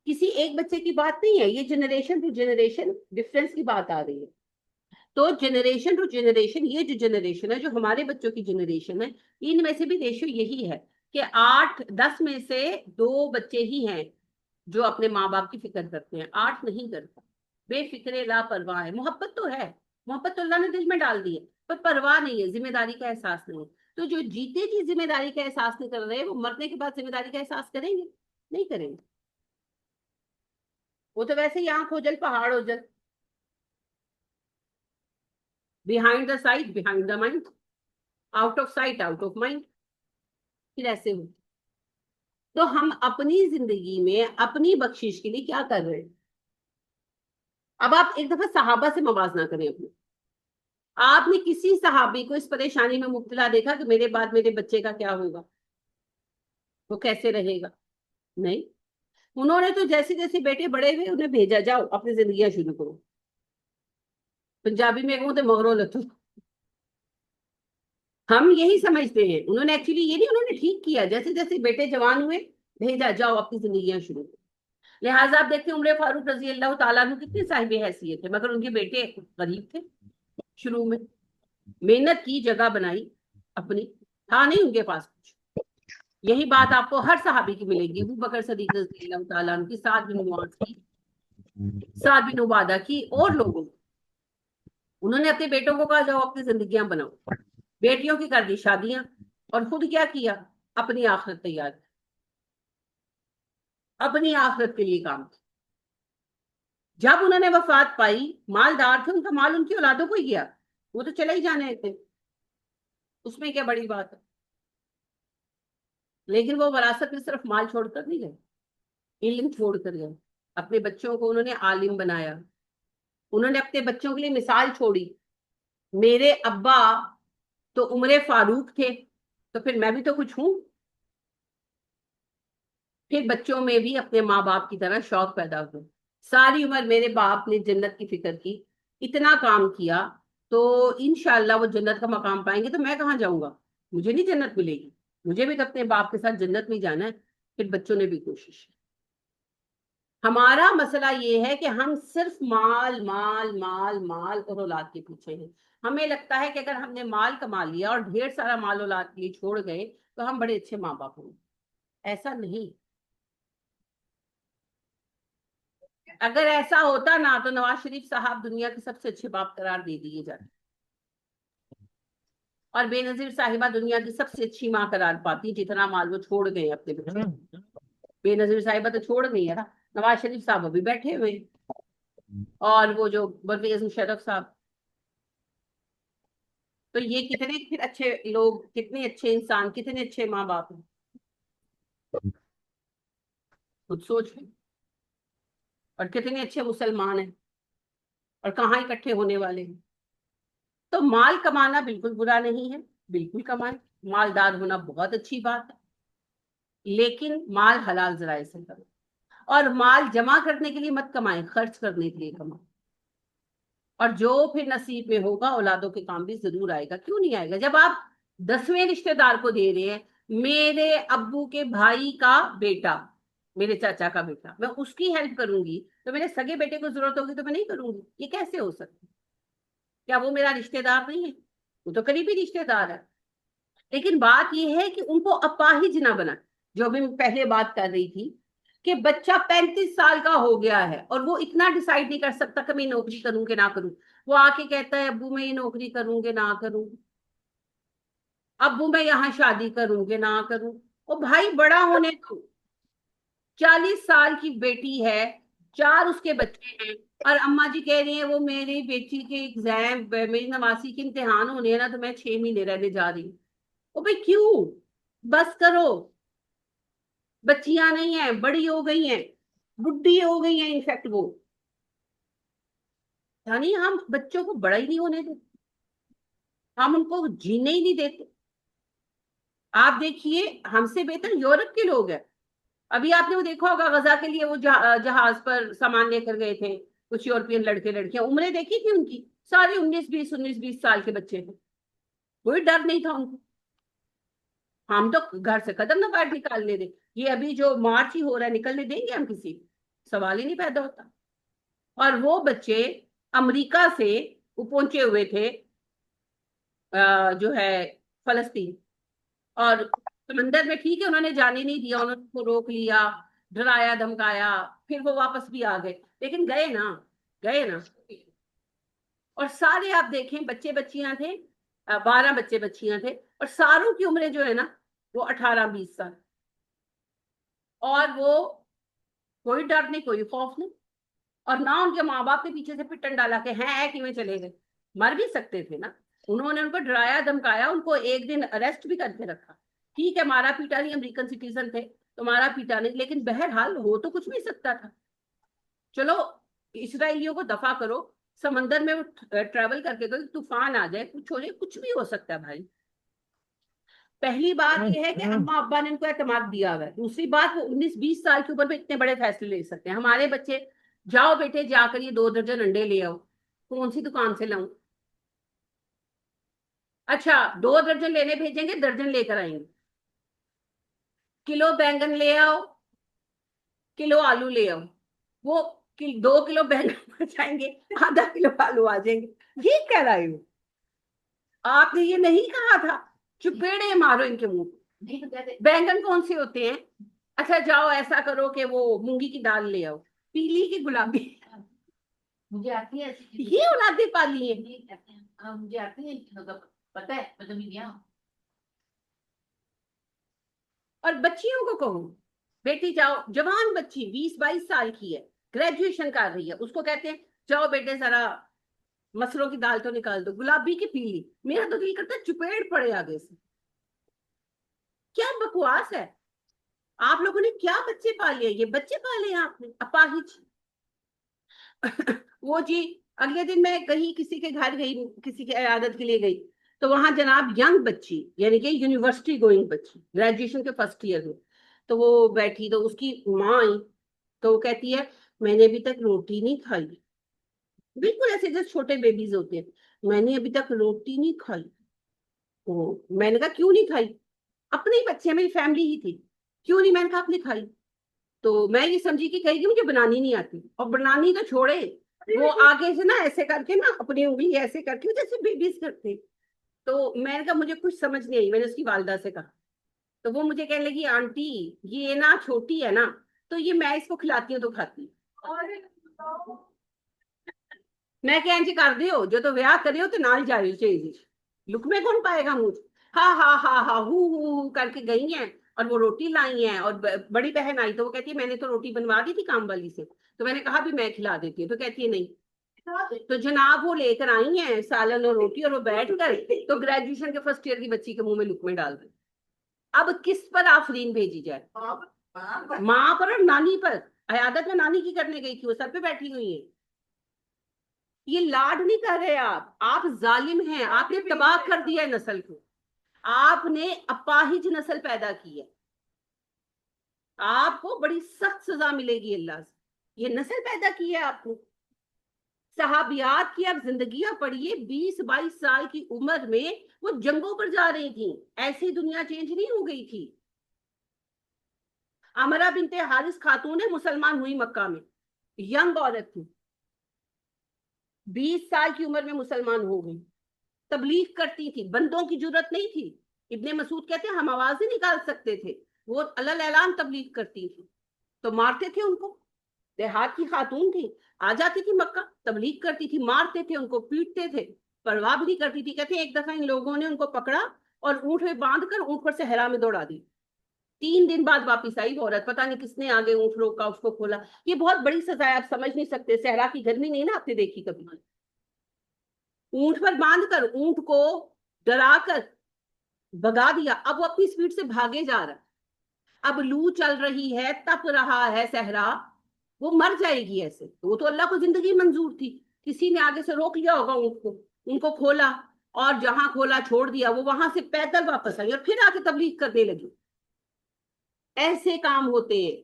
کسی ایک بچے کی بات نہیں ہے، یہ جنریشن ٹو جنریشن ڈفرینس کی بات آ رہی ہے. تو جنریشن ٹو جنریشن، یہ جو جنریشن ہے، جو ہمارے بچوں کی جنریشن ہے، ان میں سے بھی ریشو یہی ہے کہ 8-10 میں سے 2 بچے ہی ہیں جو اپنے ماں باپ کی فکر کرتے ہیں. 8 نہیں کرتا. بے فکر لاپرواہ ہے. محبت تو ہے، محبت تو اللہ نے دل میں ڈال دی ہے، پر پرواہ نہیں ہے، ذمہ داری کا احساس نہیں ہے. تو جو جیتے جی ذمہ داری کا احساس نہیں کر رہے، وہ مرنے کے بعد ذمہ داری کا احساس کریں گے؟ نہیں کریں گے. وہ تو ویسے ہی آنکھ ہو جل پہاڑ ہو جل. behind the sight behind the mind, out of sight out of mind. پھر ایسے ہو. تو ہم اپنی زندگی میں اپنی بخشش کے لیے کیا کر رہے ہیں؟ اب آپ ایک دفعہ صحابہ سے موازنہ کریں اپنے. آپ نے کسی صحابی کو اس پریشانی میں مبتلا دیکھا کہ میرے بعد میرے بچے کا کیا ہوگا، وہ کیسے رہے گا؟ نہیں. انہوں نے تو جیسے جیسے بیٹے بڑے ہوئے انہیں بھیجا، جاؤ اپنی زندگیاں شروع کرو. پنجابی میں کہوں تو مغرو لتو. ہم یہی سمجھتے ہیں. انہوں نے ایکچولی یہ نہیں، انہوں نے ٹھیک کیا، جیسے جیسے بیٹے جوان ہوئے بھیجا، جاؤ اپنی زندگیاں شروع کرو. لہٰذا آپ دیکھتے ہیں عمر فاروق رضی اللہ تعالیٰ عنہ کتنے صاحب حیثیت تھے، مگر ان کے بیٹے غریب تھے. شروع میں محنت کی، جگہ بنائی اپنی، تھا نہیں ان کے پاس کچھ. یہی بات آپ کو ہر صحابی کی ملے گی. ابو بکر صدیق رضی اللہ تعالیٰ عنہ کی، سعد بن معاذ کی، سعد بن عبادہ کی، اور لوگوں کی. انہوں نے اپنے بیٹوں کو کہا جاؤ اپنی زندگیاں بناؤ. بیٹیوں کی کر دی شادیاں، اور خود کیا کیا؟ اپنی آخرت تیار کی، اپنی آخرت کے لیے کام کیا. جب انہوں نے وفات پائی، مالدار تھے، ان کا مال ان کی اولادوں کو ہی گیا، وہ تو چلے ہی جانے تھے، اس میں کیا بڑی بات ہے. لیکن وہ وراثت میں صرف مال چھوڑ کر نہیں گئے، علم چھوڑ کر گئے. اپنے بچوں کو انہوں نے عالم بنایا. انہوں نے اپنے بچوں کے لیے مثال چھوڑی. میرے ابا تو عمر فاروق تھے، تو پھر میں بھی تو کچھ ہوں. پھر بچوں میں بھی اپنے ماں باپ کی طرح شوق پیدا ہو. ساری عمر میرے باپ نے جنت کی فکر کی، اتنا کام کیا، تو انشاءاللہ وہ جنت کا مقام پائیں گے. تو میں کہاں جاؤں گا؟ مجھے نہیں جنت ملے گی. مجھے بھی تو اپنے باپ کے ساتھ جنت میں جانا ہے. پھر بچوں نے بھی کوشش. ہمارا مسئلہ یہ ہے کہ ہم صرف مال مال مال مال اور اولاد کے پیچھے ہیں. ہمیں لگتا ہے کہ اگر ہم نے مال کما لیا اور ڈھیر سارا مال اولاد کے لیے چھوڑ گئے تو ہم بڑے اچھے ماں باپ ہوں گے. ایسا نہیں. اگر ایسا ہوتا نا تو نواز شریف صاحب دنیا کے سب سے اچھے باپ قرار دے دیے جاتے، اور بے نظیر صاحبہ دنیا کی سب سے اچھی ماں قرار پاتی، جتنا مال وہ چھوڑ گئے اپنے بچوں. بے نظیر صاحبہ تو چھوڑ گئی ہے نا. نواز شریف صاحب ابھی بیٹھے ہوئے، اور وہ جو برفی اعظم شرف صاحب. تو یہ کتنے پھر اچھے لوگ، کتنے اچھے انسان، کتنے اچھے ماں باپ ہیں. خود سوچ لیں. اور کتنے اچھے مسلمان ہیں، اور کہاں اکٹھے ہونے والے ہیں. تو مال کمانا بالکل برا نہیں ہے، بالکل کمائیں. مالدار ہونا بہت اچھی بات ہے، لیکن مال حلال ذرائع سے کرو. اور مال جمع کرنے کے لیے مت کمائیں، خرچ کرنے کے لیے کمائیں. اور جو پھر نصیب میں ہوگا اولادوں کے کام بھی ضرور آئے گا. کیوں نہیں آئے گا؟ جب آپ 10ویں رشتے دار کو دے رہے ہیں، میرے ابو کے بھائی کا بیٹا، میرے چاچا کا بیٹا، میں اس کی ہیلپ کروں گی تو میرے سگے بیٹے کو ضرورت ہوگی تو میں نہیں کروں گی. یہ کیسے ہو سکتا؟ کیا وہ میرا رشتے دار نہیں ہے؟ وہ تو قریبی رشتے دار ہے. لیکن بات یہ ہے کہ ان کو اپاہج نہ بنا. جو ابھی میں پہلے بات کر رہی تھی کہ بچہ 35 سال کا ہو گیا ہے اور وہ اتنا ڈیسائیڈ نہیں کر سکتا کہ میں نوکری کروں کہ نہ کروں. وہ آ کے کہتا ہے ابو میں یہ نوکری کروں کہ نہ کروں، ابو میں یہاں شادی کروں کہ نہ کروں. وہ بھائی بڑا ہونے کو، 40 سال کی بیٹی ہے، 4 اس کے بچے ہیں، اور اماں جی کہہ رہی ہیں وہ میری بیٹی کے ایگزام، میری نواسی کے امتحان ہونے ہیں نا تو میں 6 مہینے رہنے جا رہی ہوں. وہ بھائی کیوں؟ بس کرو. بچیاں نہیں ہیں، بڑی ہو گئی ہیں، بڈھی ہو گئی ہیں انفیکٹ وہ. یعنی ہم بچوں کو بڑا ہی نہیں ہونے دیتے، ہم ان کو جینے ہی نہیں دیتے. آپ دیکھیے ہم سے بہتر یورپ کے لوگ ہیں. ابھی آپ نے وہ دیکھا ہوگا غزہ کے لیے وہ جہاز پر سامان لے کر گئے تھے کچھ یورپین لڑکے لڑکیاں, عمریں دیکھی تھی ان کی, سارے 19 20 سال کے بچے تھے, کوئی ڈر نہیں تھا ان کو. ہم تو گھر سے قدم نہ باہر نکالنے دیں, یہ ابھی جو مارچ ہی ہو رہا ہے نکلنے دیں گے ہم کسی, سوال ہی نہیں پیدا ہوتا. اور وہ بچے امریکہ سے وہ پہنچے ہوئے تھے جو ہے فلسطین, اور سمندر میں ٹھیک ہے انہوں نے جانے نہیں دیا, انہوں کو روک لیا, ڈرایا دھمکایا, پھر وہ واپس بھی آ گئے, لیکن گئے نا, گئے نا. اور سارے آپ دیکھیں بچے بچیاں تھے, 12 بچے بچیاں تھے, اور ساروں کی عمریں جو ہے نا وہ 18 20 سال. اور وہ کوئی ڈر نہیں, کوئی خوف نہیں, اور نہ ان کے ماں باپ نے پیچھے سے پٹن ڈالا کہ ہیں کہ میں چلے گئے, مر بھی سکتے تھے نا. انہوں نے ان کو ڈرایا دھمکایا, ان کو ایک دن اریسٹ بھی کر کے رکھا. ٹھیک ہے مارا پیٹا نہیں, امریکن سٹیزن تھے تو مارا پیٹا نہیں, لیکن بہرحال ہو تو کچھ بھی سکتا تھا. چلو اسرائیلیوں کو دفاع کرو, سمندر میں ٹریول کر کے تو طوفان آ جائے, کچھ ہو جائے, کچھ بھی ہو سکتا ہے بھائی. پہلی بات یہ ہے کہ اماں ابا نے ان کو اعتماد دیا ہوا ہے. دوسری بات وہ 19 20 سال کی عمر میں اتنے بڑے فیصلے لے سکتے ہیں. ہمارے بچے جاؤ بیٹے جا کر یہ 2 درجن انڈے لے آؤ, کون سی دکان سے لاؤں؟ اچھا 2 درجن لینے بھیجیں گے, درجن لے کر آئیں گے. کلو بینگن لے آؤ, کلو آلو لے آؤ, وہ 2 کلو بینگن بچائیں گے, ½ کلو آلو آ جائیں گے. یہ کہہ رہا ہوں, آپ نے یہ نہیں کہا تھا چپیڑے مارو ان کے منہ. بینگن کون سے ہوتے ہیں؟ اچھا جاؤ ایسا کرو کہ وہ مونگی کی دال لے آؤ, پیلی کی گلابی. مجھے آتی ہے یہ اولادیں پالی ہیں, مجھے آتی ہے پتہ ہے مطلب. اور بچیوں کو کہوں بیٹی جاؤ, جوان بچی 20 22 سال کی ہے, گریجویشن کر رہی ہے, اس کو کہتے ہیں جاؤ بیٹے ذرا مسلوں کی دال تو نکال دو, گلابی کی پیلی. میرا تو دل کرتا ہے چپیڑ پڑے آگے سے. کیا بکواس ہے, آپ لوگوں نے کیا بچے پالے, یہ بچے پالے ہیں آپ نے اپاہج. وہ جی اگلے دن میں کہیں کسی کے گھر گئی, کسی کی عیادت کے لیے گئی, تو وہاں جناب ینگ بچی یعنی کہ یونیورسٹی گوئنگ بچی, گریجویشن کے فرسٹ ایئر میں, تو وہ بیٹھی تو اس کی ماں آئی تو وہ کہتی ہے میں نے ابھی تک روٹی نہیں کھائی. بالکل ایسے جیسے چھوٹے بیبیز ہوتے ہیں, میں نے ابھی تک روٹی نہیں کھائی. میں نے کہا کیوں نہیں کھائی؟ اپنے ہی بچے, میری فیملی ہی تھی, کیوں نہیں؟ میں نے کہا آپ نے کھائی. تو میں یہ سمجھی کہ کہے گی مجھے بنانی نہیں آتی, اور بنانی تو چھوڑے, وہ آگے سے نا ایسے کر کے نا اپنی انگلی ایسے کر کے جیسے بیبیز کرتے. تو میں نے کہا مجھے کچھ سمجھ نہیں آئی, میں نے اس کی والدہ سے کہا, تو وہ مجھے کہنے لگی آنٹی یہ نا چھوٹی ہے نا, تو یہ میں اس کو کھلاتی ہوں تو کھاتی. میں کہ انج کر دیو جو تو ویاہ کریو تو نال جائیو چیز لکمے کون پائے گا منہ. ہاں ہاں ہاں ہاں ہو کر کے گئی ہیں, اور وہ روٹی لائی ہیں, اور بڑی بہن آئی تو وہ کہتی ہے میں نے تو روٹی بنوا دی تھی کام والی سے, تو میں نے کہا بھی میں کھلا دیتی ہوں, تو کہتی ہے نہیں. تو جناب وہ لے کر آئی ہیں سالن اور روٹی, اور وہ بیٹھ کر تو گریجویشن کے فرسٹ ایئر کی بچی کے منہ میں لکمے ڈال دیں. اب کس پر آفرین بھیجی جائے؟ ماں پر اور نانی پر. عیادت میں نانی کی کرنے گئی تھی, وہ سر پہ بیٹھی ہوئی ہیں. یہ لاڈ نہیں کر رہے آپ ظالم ہیں, آپ نے تباہ کر دیا ہے نسل کو, آپ نے اپاہج نسل پیدا کی ہے. آپ کو بڑی سخت سزا ملے گی اللہ سے, یہ نسل پیدا کی ہے آپ نے. صحابیات کی اب زندگیاں پڑھیے, 20 22 سال کی عمر میں وہ جنگوں پر جا رہی تھیں, ایسی دنیا چینج نہیں ہو گئی تھی. عمرہ بنت حارث خاتون مسلمان ہوئی مکہ میں, ینگ عورت تھی, 20 سال کی عمر میں مسلمان ہو گئی, تبلیغ کرتی تھی, بندوں کی جرت نہیں تھی. ابن مسعود کہتے ہیں ہم آوازیں نکال سکتے تھے, وہ علل اعلان تبلیغ کرتی تھی, تو مارتے تھے ان کو. دیہات کی خاتون تھی, آ جاتی تھی مکہ, تبلیغ کرتی تھی, مارتے تھے ان کو, پیٹتے تھے, پرواہ بھی نہیں کرتی تھی. کہتے ہیں ایک دفعہ ان لوگوں نے ان کو پکڑا اور اونٹ میں باندھ کر اونٹ پر صحرا میں دوڑا دی. 3 دن بعد واپس آئی وہ عورت, پتہ نہیں کس نے آگے اونٹ روکا, اس کو کھولا. یہ بہت بڑی سزا ہے, آپ سمجھ نہیں سکتے. صحرا کی گرمی نہیں نا آپ نے دیکھی کبھی. اونٹ پر باندھ کر اونٹ کو ڈرا کر بگا دیا. اب وہ اپنی سپیڈ سے بھاگے جا رہا ہے, اب لو چل رہی ہے, تپ رہا ہے صحرا, وہ مر جائے گی ایسے. وہ تو اللہ کو زندگی منظور تھی, کسی نے آگے سے روک لیا ہوگا اونٹ کو, ان کو کھولا, اور جہاں کھولا چھوڑ دیا وہ وہاں سے پیدل واپس آئی اور پھر آ کے تبلیغ کرنے لگی. ایسے کام ہوتے ہیں.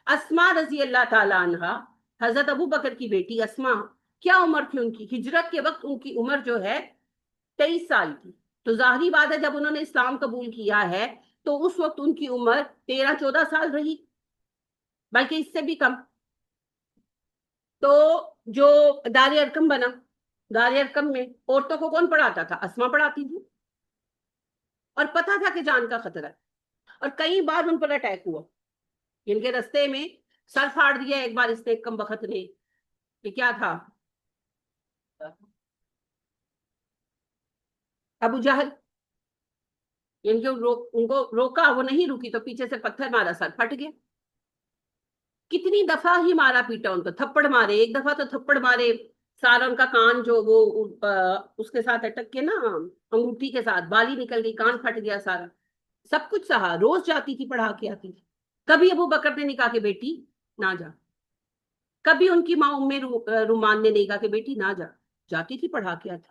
اسما رضی اللہ تعالی عنہا حضرت ابو بکر کی بیٹی اسما, کیا عمر تھی ان کی؟ ہجرت کے وقت ان کی عمر جو ہے 23 سال کی. تو ظاہری بات ہے جب انہوں نے اسلام قبول کیا ہے تو اس وقت ان کی عمر 13-14 سال رہی, بلکہ اس سے بھی کم. تو جو دار ارقم بنا, دار ارقم میں عورتوں کو کون پڑھاتا تھا؟ اسما پڑھاتی تھی. اور پتا تھا کہ جان کا خطرہ ہے, اور کئی بار ان پر اٹیک ہوا. ان کے رستے میں سر پھاڑ دیا ایک بار اس نے, کم بخت نے. یہ کیا تھا؟ ابو جہل. ان کو روکا, وہ نہیں روکی تو پیچھے سے پتھر مارا, سر پھٹ گیا. کتنی دفعہ ہی مارا پیٹا ان کو, تھپڑ مارے. ایک دفعہ تو تھپڑ مارے, سارا ان کا کان جو وہ اس کے ساتھ اٹک کے نا, انگوٹھی کے ساتھ بالی نکل گئی, کان پھٹ گیا سارا. سب کچھ سہا, روز جاتی تھی پڑھا کے آتی تھی. کبھی ابو بکر نے نہیں کہا کہ بیٹی نہ جا. کبھی ان کی ماں ام رومان نے نہیں کہا کہ بیٹی نہ جا, جاتی تھی پڑھا کے آتی.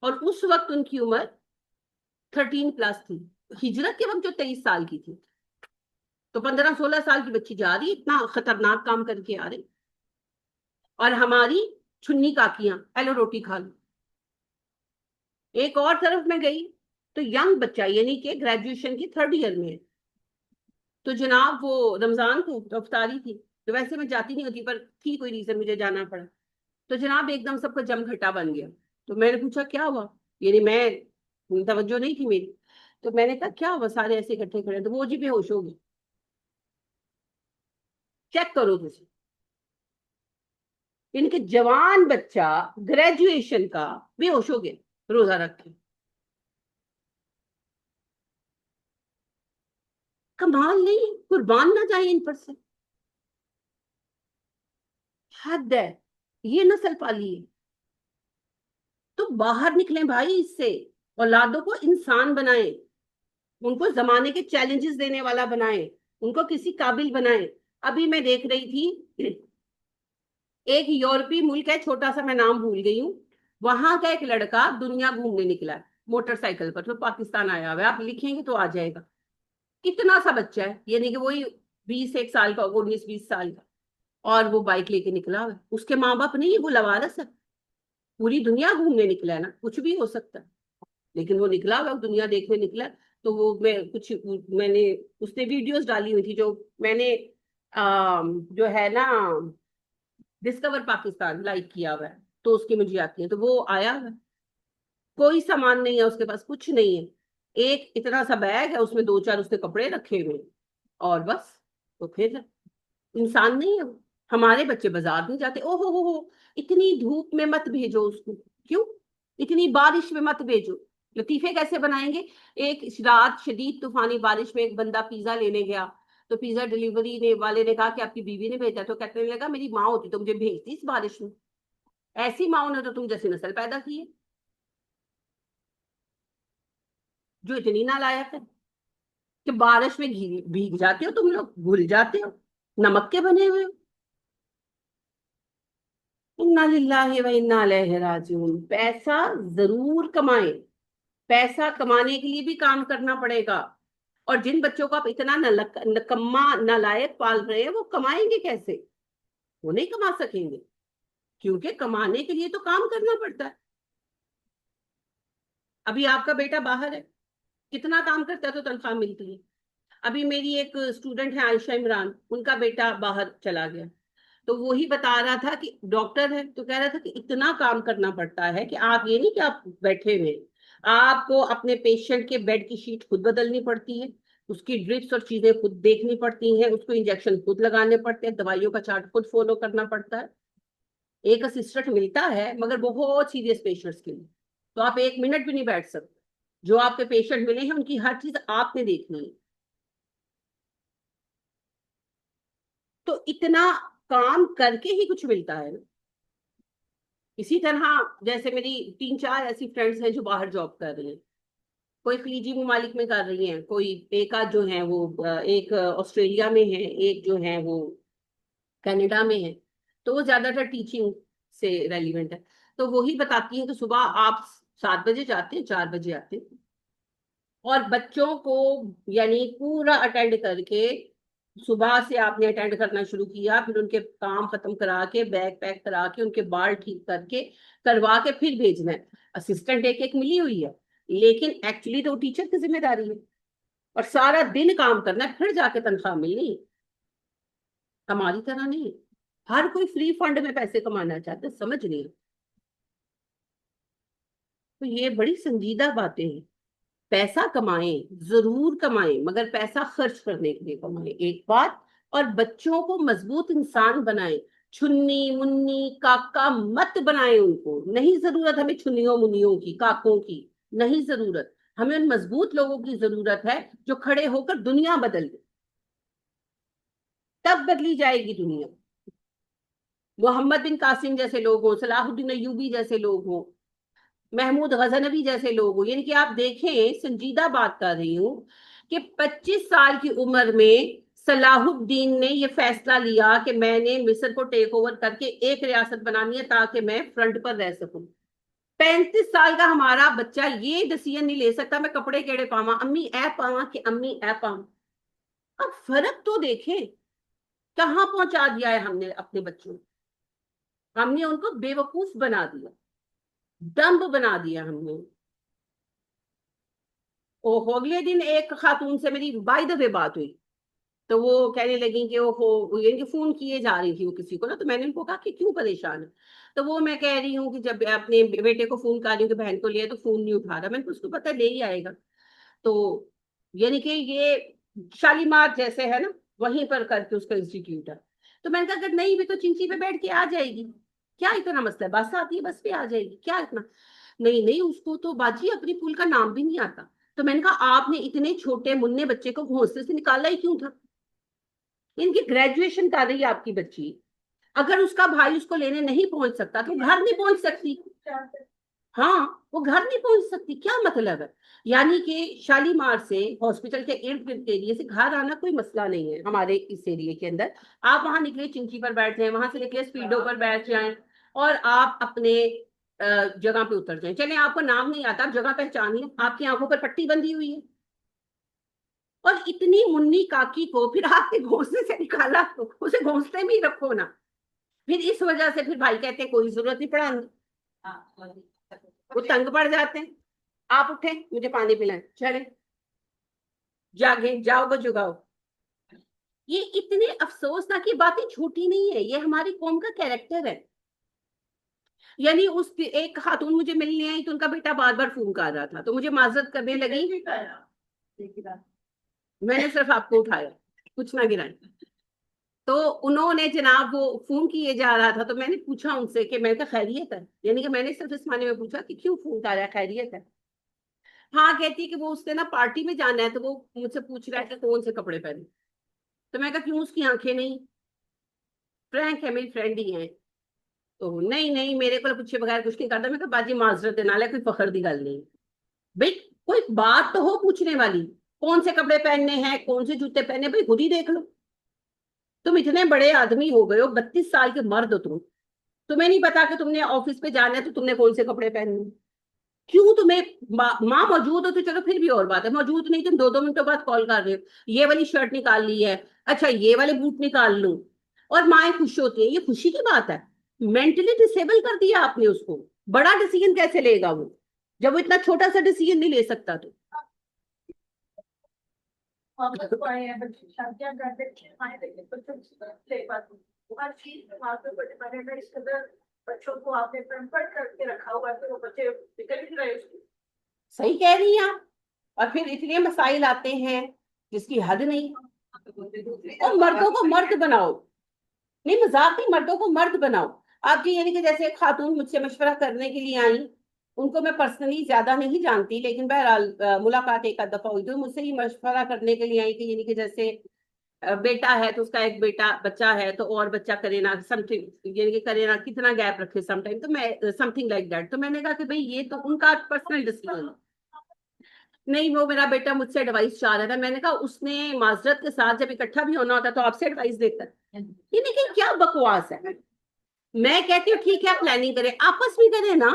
اور اس وقت ان کی عمر 13+ تھی. ہجرت کے وقت جو 23 سال کی تھی, تو 15-16 سال کی بچی جا رہی, اتنا خطرناک کام کر کے آ رہی. اور ہماری چھنی کاکیاں ایلو روٹی کھا لو. ایک اور طرف میں گئی تو ینگ بچہ, یعنی کہ گریجویشن کی 3rd ایئر میں ہے. تو جناب وہ رمضان کو افطاری تھی, تو ویسے میں جاتی نہیں ہوتی پر تھی کوئی ریزن مجھے جانا پڑا. تو جناب ایک دم سب کا جم گھٹا بن گیا. تو میں نے پوچھا کیا ہوا, یعنی میں توجہ نہیں تھی میری. تو میں نے کہا کیا ہوا, سارے ایسے اکٹھے کھڑے. تو وہ جی بے ہوش ہو گئی. چیک کرو تجھے, ان کے جوان بچہ گریجویشن کا بے ہوش ہو گیا روزہ رکھ کے. کمال نہیں, قربان نہ جائیں ان پر سے. حد ہے, یہ نسل پالی ہے. تو باہر نکلیں بھائی اس سے, اولادوں کو انسان بنائیں, ان کو زمانے کے چیلنجز دینے والا بنائیں, ان کو کسی قابل بنائیں. ابھی میں دیکھ رہی تھی ایک یورپی ملک ہے, چھوٹا سا, میں نام بھول گئی ہوں, وہاں کا ایک لڑکا دنیا گھومنے نکلا ہے موٹر سائیکل پر, تو پاکستان آیا ہوا ہے. آپ لکھیں گے تو آ جائے گا. کتنا سا بچہ ہے, یعنی کہ وہی 21 سال کا, 19-20 سال کا, اور وہ بائک لے کے نکلا ہوا ہے. اس کے ماں باپ نہیں, وہ لوارث ہے. پوری دنیا گھومنے نکلا ہے نا, کچھ بھی ہو سکتا ہے, لیکن وہ نکلا ہوا دنیا دیکھنے نکلا. تو وہ میں نے اس نے ویڈیوز ڈالی ہوئی تھی, جو میں نے جو ہے نا ڈسکور پاکستان لائک کیا ہوا ہے, تو اس کی مجھے آتی ہے. تو وہ آیا ہوا, کوئی سامان نہیں ہے اس کے پاس, کچھ نہیں ہے. ایک اتنا سا بیگ ہے, اس میں 2-4 اس نے کپڑے رکھے ہوئے, اور بس. تو پھر انسان نہیں ہے وہ. ہمارے بچے بازار نہیں جاتے. او ہو, اتنی دھوپ میں مت بھیجو اس کو. کیوں؟ اتنی بارش میں مت بھیجو. لطیفے کیسے بنائیں گے؟ ایک رات شدید طوفانی بارش میں ایک بندہ پیزا لینے گیا, تو پیزا ڈلیوری والے نے کہا کہ آپ کی بیوی نے بھیجا. تو کہنے لگا میری ماں ہوتی تو مجھے بھیجتی اس بارش میں. ایسی ماں نے تو تم جیسی نسل پیدا کی ہے, جو اتنی نالائق ہے کہ بارش میں بھیگ جاتے ہو, تم لوگ بھول جاتے ہو, نمک کے بنے ہوئے ہو. انا للہ و انا الیہ راجعون. پیسہ ضرور کمائیں, پیسہ کمانے کے لیے بھی کام کرنا پڑے گا. اور جن بچوں کو آپ اتنا نکما نالائق پال رہے ہیں, وہ کمائیں گے کیسے؟ وہ نہیں کما سکیں گے, کیونکہ کمانے کے لیے تو کام کرنا پڑتا ہے. ابھی آپ کا بیٹا باہر ہے, کتنا کام کرتا ہے تو تنخواہ ملتی ہے. ابھی میری ایک اسٹوڈنٹ ہے عائشہ عمران, ان کا بیٹا باہر چلا گیا. تو وہی بتا رہا تھا کہ ڈاکٹر ہے, تو کہہ رہا تھا کہ اتنا کام کرنا پڑتا ہے کہ آپ یہ نہیں کہ آپ بیٹھے ہوئے, آپ کو اپنے پیشنٹ کے بیڈ کی شیٹ خود بدلنی پڑتی ہے, اس کی ڈرپس اور چیزیں خود دیکھنی پڑتی ہیں, اس کو انجیکشن خود لگانے پڑتے ہیں, دوائیوں کا چارٹ خود فالو کرنا پڑتا ہے. ایک اسسٹنٹ ملتا ہے مگر بہت سیریس پیشنٹس کے لیے, تو آپ 1 منٹ بھی نہیں بیٹھ سکتے. جو آپ کے پیشنٹ ملے ہیں ان کی ہر چیز آپ نے دیکھنی ہے. تو اتنا کام کر کے ہی کچھ ملتا ہے نا. اسی طرح جیسے میری 3-4 ایسی فرینڈس ہیں جو باہر جاب کر رہی ہیں, کوئی فیجی ممالک میں کر رہی ہیں, کوئی ایک آدھ جو ہیں وہ ایک آسٹریلیا میں ہے, ایک جو ہے وہ کینیڈا میں ہے. تو وہ زیادہ تر ٹیچنگ سے ریلیونٹ ہے. تو وہی بتاتی ہیں کہ صبح آپ 7 بجے جاتے ہیں، 4 بجے آتے ہیں، اور بچوں کو یعنی پورا اٹینڈ کر کے، صبح سے آپ نے اٹینڈ کرنا شروع کیا، پھر ان کے کام ختم کرا کے، بیگ پیک کرا کے، ان کے بال ٹھیک کر کے کروا کے پھر بھیجنا ہے۔ اسسٹنٹ ایک ملی ہوئی ہے، لیکن ایکچولی تو وہ ٹیچر کی ذمہ داری ہے، اور سارا دن کام کرنا ہے، پھر جا کے تنخواہ ملنی ہے۔ ہماری طرح نہیں، ہر کوئی فری فنڈ میں پیسے کمانا چاہتا ہے، سمجھ نہیں۔ تو یہ بڑی سنجیدہ باتیں ہیں۔ پیسہ کمائیں، ضرور کمائیں، مگر پیسہ خرچ کرنے کے لیے کمائیں، ایک بات۔ اور بچوں کو مضبوط انسان بنائیں، چھنی منی کاکا مت بنائیں ان کو۔ نہیں ضرورت ہمیں چھنیوں منیوں کی، کاکوں کی، نہیں ضرورت۔ ہمیں ان مضبوط لوگوں کی ضرورت ہے جو کھڑے ہو کر دنیا بدل دیں، تب بدلی جائے گی دنیا۔ محمد بن قاسم جیسے لوگ ہوں، صلاح الدین ایوبی جیسے لوگ ہوں، محمود غزنوی جیسے لوگ ہوں، یعنی کہ آپ دیکھیں، سنجیدہ بات کر رہی ہوں کہ 25 سال کی عمر میں صلاح الدین نے یہ فیصلہ لیا کہ میں نے مصر کو ٹیک اوور کر کے ایک ریاست بنانی ہے تاکہ میں فرنٹ پر رہ سکوں۔ 35 سال کا ہمارا بچہ یہ ڈیسیژن نہیں لے سکتا میں کپڑے کیڑے پاواں، امی اے پاواں کہ امی اے پاواں۔ اب فرق تو دیکھیں، کہاں پہنچا دیا ہے ہم نے اپنے بچوں کو۔ ہم نے ان کو بے وقوف بنا دیا، دمب بنا دیا ہم نے۔ اگلے دن ایک خاتون سے میری بائی دا وے بات ہوئی، تو وہ کہنے لگی کہ وہ یعنی کہ فون کیے جا رہی تھی وہ کسی کو نا، تو میں نے ان کو کہا کہ کیوں پریشان ہے؟ تو وہ میں کہہ رہی ہوں کہ جب اپنے بیٹے کو فون کر رہی ہوں کہ بہن کو لیا تو فون نہیں اٹھا رہا، میں نے کہا اس کو پتہ لے ہی آئے گا۔ تو یعنی کہ یہ شالیمار جیسے ہے نا، وہیں پر کر کے اس کا انسٹیٹیوٹ ہے۔ تو میں نے کہا اگر نہیں بھی تو چنچی پہ بیٹھ کے آ جائے گی، کیا اتنا مسئلہ ہے، بس آتی ہے بس پہ آ جائے گی، کیا اتنا۔ نہیں نہیں، اس کو تو باجی اپنی پھول کا نام بھی نہیں آتا۔ تو میں نے کہا آپ نے اتنے چھوٹے مننے بچے کو گھونسلے سے نکالا ہی کیوں تھا؟ ان کی گریجویشن کر رہی ہے آپ کی بچی، اگر اس کا بھائی اس کو لینے نہیں پہنچ سکتا تو گھر نہیں پہنچ سکتی۔ ہاں، وہ گھر نہیں پہنچ سکتی، کیا مطلب ہے؟ یعنی کہ شالیمار سے ہاسپٹل کے ارد گرد ایریے سے گھر آنا کوئی مسئلہ نہیں ہے ہمارے اس ایریے کے اندر۔ آپ وہاں نکلے چنچی پر بیٹھ جائیں، وہاں سے نکلے اسپیڈو پر بیٹھ جائیں، اور آپ اپنے جگہ پہ اتر جائیں۔ چلیں آپ کو نام نہیں آتا، آپ جگہ پہچانی ہے، آپ کی آنکھوں پر پٹی بندھی ہوئی ہے، اور اتنی منی کاکی کو پھر آپ نے گھونسلے سے نکالا، اسے گھونسلے میں ہی رکھو نا۔ پھر اس وجہ سے پھر بھائی کہتے ہیں کوئی ضرورت نہیں پڑھانے، وہ تنگ پڑ جاتے ہیں۔ آپ اٹھیں مجھے پانی پلائیں، چلیں جاگیں، جاؤ گو جگاؤ۔ یہ اتنے افسوسناک باتیں چھوٹی نہیں ہے، یہ ہماری قوم کا کیریکٹر ہے۔ یعنی اس ایک خاتون مجھے ملنے آئی تو ان کا بیٹا بار بار فون کر رہا تھا، تو مجھے معذرت کرنے لگی، میں نے صرف آپ کو اٹھایا، کچھ نہ گرائیں۔ تو انہوں نے جناب وہ فون کیے جا رہا تھا، تو میں نے پوچھا ان سے کہ میں نے کہا خیریت ہے، یعنی کہ میں نے صرف اس معنی میں پوچھا کہ کیوں فون کر رہا ہے، خیریت ہے؟ ہاں کہتی ہے کہ وہ اس نے نا پارٹی میں جانا ہے، تو وہ مجھ سے پوچھ رہا ہے کہ کون سے کپڑے پہنے۔ تو میں کہا کیوں، اس کی آنکھیں نہیں؟ فرینک ہے، میری فرینڈ ہی ہیں۔ تو نہیں نہیں، میرے کو پوچھے بغیر کچھ نہیں کرتا۔ میں کہا باجی معذرت نال کوئی فخر دی گل نہیں بھائی، کوئی بات تو ہو پوچھنے والی، کون سے کپڑے پہننے ہیں، کون سے جوتے پہننے، بھائی خود ہی دیکھ لو۔ تم اتنے بڑے آدمی ہو گئے ہو، 32 سال کے مرد ہو تمہیں نہیں پتا کہ تم نے آفس پہ جانا ہے تو تم نے کون سے کپڑے پہننے؟ کیوں تمہیں ماں موجود ہو تو چلو پھر بھی اور بات ہے، موجود نہیں تم 2 منٹوں بعد کال کر رہے ہو، یہ والی شرٹ نکال لی ہے، اچھا یہ والے بوٹ نکال لوں، اور مائیں خوش ہوتی ہیں، یہ خوشی کی بات ہے؟ مینٹلی ڈسیبل کر دیا آپ نے اس کو، بڑا ڈیسیژن کیسے لے گا وہ جب وہ اتنا چھوٹا سا ڈیسیژن نہیں لے سکتا؟ تو صحیح کہہ رہی ہیں آپ، اور پھر اتنے مسائل آتے ہیں جس کی حد نہیں۔ اور مردوں کو مرد بناؤ، نہیں مذاق نہیں، مردوں کو مرد بناؤ۔ آپ کی یعنی کہ جیسے ایک خاتون مجھ سے مشورہ کرنے کے لیے آئی، ان کو میں پرسنلی زیادہ نہیں جانتی، لیکن بہرحال ملاقات ایک آدھ دفعہ ہوئی، تو مجھ سے ہی مشورہ کرنے کے لیے آئی کہ یعنی کہ جیسے بیٹا ہے تو اس کا ایک بیٹا بچہ ہے تو اور بچہ کرے نا سم تھنگ، یعنی کہ کرے نا کتنا گیپ رکھے سم ٹائم، تو میں سم تھنگ لائک دیٹ۔ تو میں نے کہا کہ بھئی یہ تو ان کا پرسنل ڈیسیژن، نہیں وہ میرا بیٹا مجھ سے ایڈوائس چاہ رہا تھا۔ میں نے کہا اس نے معذرت کے ساتھ جب اکٹھا بھی ہونا ہوتا تو آپ سے ایڈوائس دیتا ہے، یعنی کہ کیا بکواس ہے۔ میں کہتی ہوں ٹھیک ہے آپ پلاننگ کریں, آپس میں کریں نا,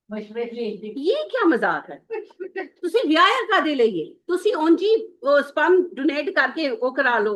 یہ کیا مذاق ہے. ਤੁਸੀਂ ਵਿਆਹ ਕਾਦੇ ਲਈ ਹੈ, ਤੁਸੀਂ ਉਂਝ ਹੀ ਸਪਰਮ ਡੋਨੇਟ ਕਰਕੇ ਉਹ ਕਰਾ ਲਓ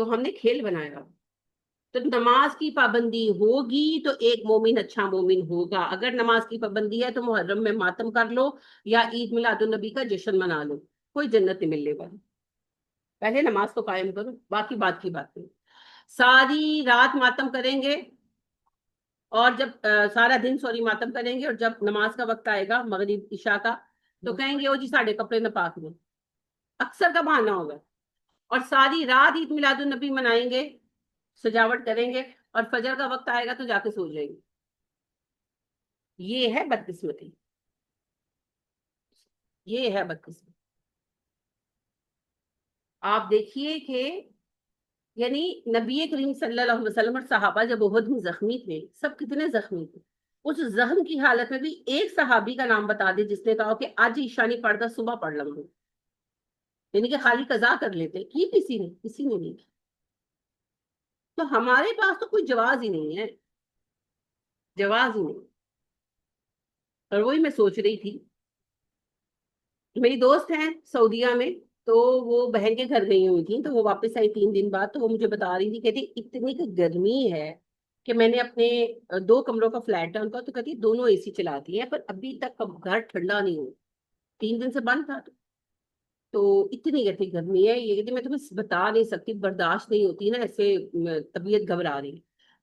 تو ہم نے کھیل بنایا. تو نماز کی پابندی ہوگی تو ایک مومن اچھا مومن ہوگا. اگر نماز کی پابندی ہے تو محرم میں ماتم کر لو یا عید میلاد النبی کا جشن منا لو, کوئی جنت نہیں ملنے والی. پہلے نماز تو قائم کرو, باقی بات کی بات نہیں. ساری رات ماتم کریں گے, اور جب سارا دن سوری ماتم کریں گے, اور جب نماز کا وقت آئے گا مغرب عشاء کا تو کہیں گے او جی ساڑھے کپڑے نپاک میں, اکثر کا بہانہ ہوگا. اور ساری رات عید میلاد النبی منائیں گے, سجاوٹ کریں گے, اور فجر کا وقت آئے گا تو جا کے سو جائیں گے. یہ ہے بدقسمتی, یہ ہے بدقسمتی. آپ دیکھیے کہ یعنی نبی کریم صلی اللہ علیہ وسلم اور صحابہ جب احد میں زخمی تھے, سب کتنے زخمی تھے, اس زخم کی حالت میں بھی ایک صحابی کا نام بتا دے جس نے کہا کہ آج عشاء نہیں پڑھتا صبح پڑھ لوں گا, یعنی کہ خالی قضا کر لیتے. کی کسی نے نہیں کی. تو ہمارے پاس تو کوئی جواز ہی نہیں ہے, جواز ہی نہیں. اور وہی میں سوچ رہی تھی, میری دوست ہیں سعودیہ میں, تو وہ بہن کے گھر گئی ہوئی تھی, تو وہ واپس آئی 3 دن بعد. تو وہ مجھے بتا رہی تھی, کہتی اتنی کہ گرمی ہے کہ میں نے اپنے 2 کمروں کا فلیٹ ہے ان کا, تو کہتی دونوں اے سی چلاتی ہیں پر ابھی تک گھر ٹھنڈا نہیں ہو, 3 دن سے بند تھا. تو اتنی کہتی گرمی ہے, یہ کہتی میں تمہیں بتا نہیں سکتی, برداشت نہیں ہوتی نا ایسے, طبیعت گھبرا رہی.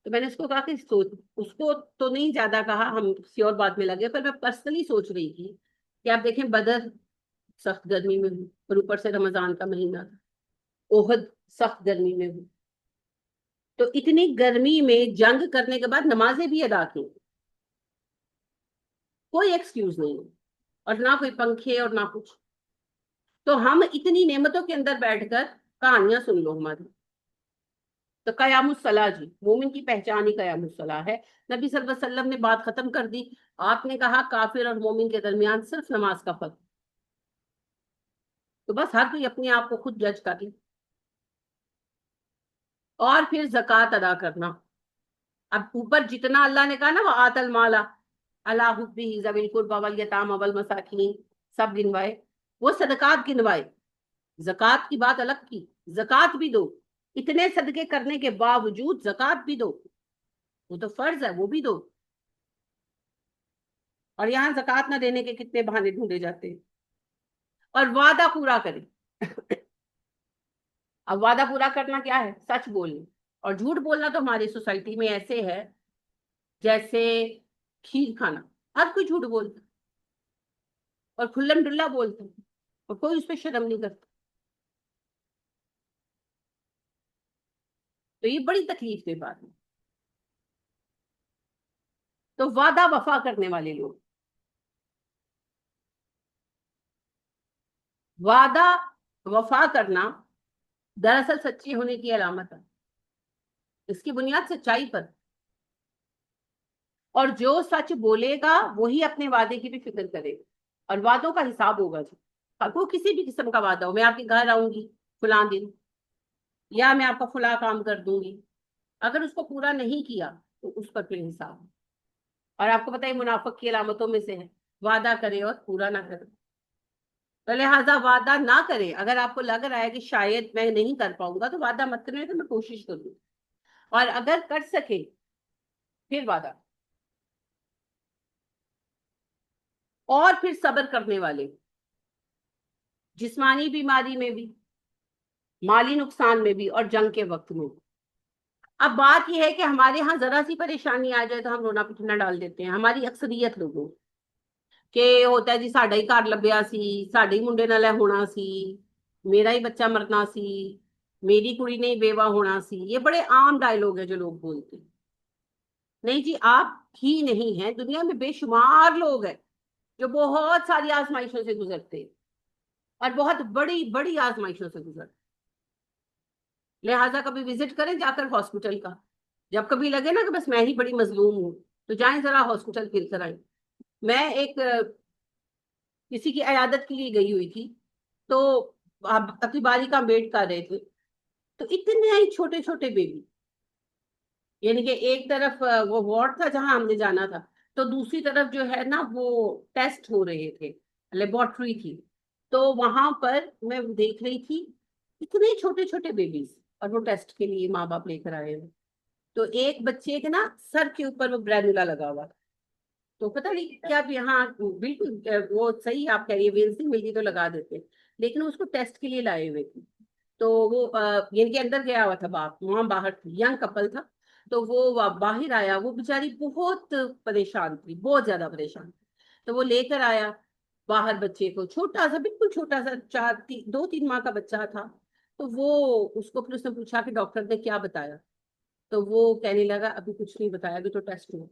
تو میں نے اس کو کہا کہ اس کو تو نہیں زیادہ کہا, ہم کسی اور بات میں لگے, پر میں پرسنلی سوچ رہی تھی کہ آپ دیکھیں بدر سخت گرمی میں ہوں, اور اوپر سے رمضان کا مہینہ تھا, احد سخت گرمی میں ہوں, تو اتنی گرمی میں جنگ کرنے کے بعد نمازیں بھی ادا کی, کوئی ایکسکیوز نہیں, اور نہ کوئی پنکھے اور نہ کچھ. تو ہم اتنی نعمتوں کے اندر بیٹھ کر کہانیاں سن لو ہماری. تو قیام الصلاح جی, مومن کی پہچان ہی قیام الصلاح ہے. نبی صلی اللہ علیہ وسلم نے بات ختم کر دی. آپ نے کہا کافر اور مومن کے درمیان صرف نماز کا فرق. تو بس ہر کوئی اپنے آپ کو خود جج کر لے. اور پھر زکوٰۃ ادا کرنا. اب اوپر جتنا اللہ نے کہا نا وہ آت المالا اللہ حبہ ذوی القربى والیتامى والمساکین, سب گنوائے, وہ صدقات گنوائے. زکوٰۃ کی بات الگ کی, زکوٰۃ بھی دو, اتنے صدقے کرنے کے باوجود زکوٰۃ بھی دو, وہ تو فرض ہے, وہ بھی دو. اور یہاں زکوٰۃ نہ دینے کے کتنے بہانے ڈھونڈے جاتے ہیں. اور وعدہ پورا کرے. اب وعدہ پورا کرنا کیا ہے؟ سچ بولنا. اور جھوٹ بولنا تو ہماری سوسائٹی میں ایسے ہے جیسے کھیر کھانا, ہر کوئی جھوٹ بولتا اور کھلم ڈلا بولتا, اور کوئی اس پہ شرم نہیں کرتا. تو یہ بڑی تکلیف دہ بات ہے. تو وعدہ وفا کرنے والے لوگ, وعدہ وفا کرنا دراصل سچے ہونے کی علامت ہے, اس کی بنیاد سچائی پر. اور جو سچ بولے گا وہی اپنے وعدے کی بھی فکر کرے گا, اور وعدوں کا حساب ہوگا جی. کوئی کسی بھی قسم کا وعدہ ہو, میں آپ کے گھر آؤں گی فلاں دن, یا میں آپ کا فلاں کام کر دوں گی, اگر اس کو پورا نہیں کیا تو اس پر پھر حساب. اور آپ کو پتہ ہے منافق کی علامتوں میں سے ہے وعدہ کرے اور پورا نہ کرے. تو لہٰذا وعدہ نہ کرے. اگر آپ کو لگ رہا ہے کہ شاید میں نہیں کر پاؤں گا تو وعدہ مت کریں, تو میں کوشش کروں, اور اگر کر سکے پھر وعدہ. اور پھر صبر کرنے والے, جسمانی بیماری میں بھی, مالی نقصان میں بھی, اور جنگ کے وقت میں بھی. اب بات یہ ہے کہ ہمارے ہاں ذرا سی پریشانی آ جائے تو ہم رونا پٹنا ڈال دیتے ہیں, ہماری اکثریت لوگوں کہ ہوتا ہے جی ساڈا ہی گھر لبیا سی, ساڈے ہی منڈے نال ہونا سی, میرا ہی بچہ مرنا سی, میری کڑی نہیں بیوہ ہونا سی. یہ بڑے عام ڈائلوگ ہیں جو لوگ بولتے ہیں. نہیں جی, آپ ہی نہیں ہیں, دنیا میں بے شمار لوگ ہیں جو بہت ساری آزمائشوں سے گزرتے ہیں, اور بہت بڑی بڑی آزمائشوں سے گزرتے. لہٰذا کبھی وزٹ کریں جا کر ہاسپٹل کا, جب کبھی لگے نا کہ بس میں ہی بڑی مظلوم ہوں تو جائیں ذرا ہاسپٹل پھر کر آئیں. میں ایک کسی کی عیادت کے لیے گئی ہوئی تھی, تو اپنی باری کا ویٹ کر رہے تھے, تو اتنے ہی چھوٹے چھوٹے بیبی, یعنی کہ ایک طرف وہ وارڈ تھا جہاں ہم نے جانا تھا, تو دوسری طرف جو ہے نا وہ ٹیسٹ ہو رہے تھے, لیبورٹری تھی. تو وہاں پر میں دیکھ رہی تھی اتنے چھوٹے چھوٹے بیبیز, اور وہ ٹیسٹ کے لیے ماں باپ لے کر آئے ہوئے. تو ایک بچے کے نا سر کے اوپر وہ گرینولا لگا ہوا تھا. تو پتہ نہیں کیا بھی، ہاں بالکل وہ صحیح آپ کہہ رہی ہے، ویلسی ملتی تو لگا دیتے، لیکن اس کو ٹیسٹ کے لیے لائے ہوئے تھے. تو وہ یعنی کہ اندر گیا ہوا تھا باپ، وہاں باہر ینگ کپل تھا. تو وہ باہر آیا، وہ بیچاری بہت پریشان تھی، بہت زیادہ پریشان تھی. تو وہ لے کر آیا باہر بچے کو، چھوٹا سا، بالکل چھوٹا سا، 2-3 ماہ کا بچہ تھا. تو وہ اس کو پھر اس نے پوچھا کہ ڈاکٹر نے کیا بتایا. تو وہ کہنے لگا ابھی کچھ نہیں بتایا، ابھی تو ٹیسٹ ہوا.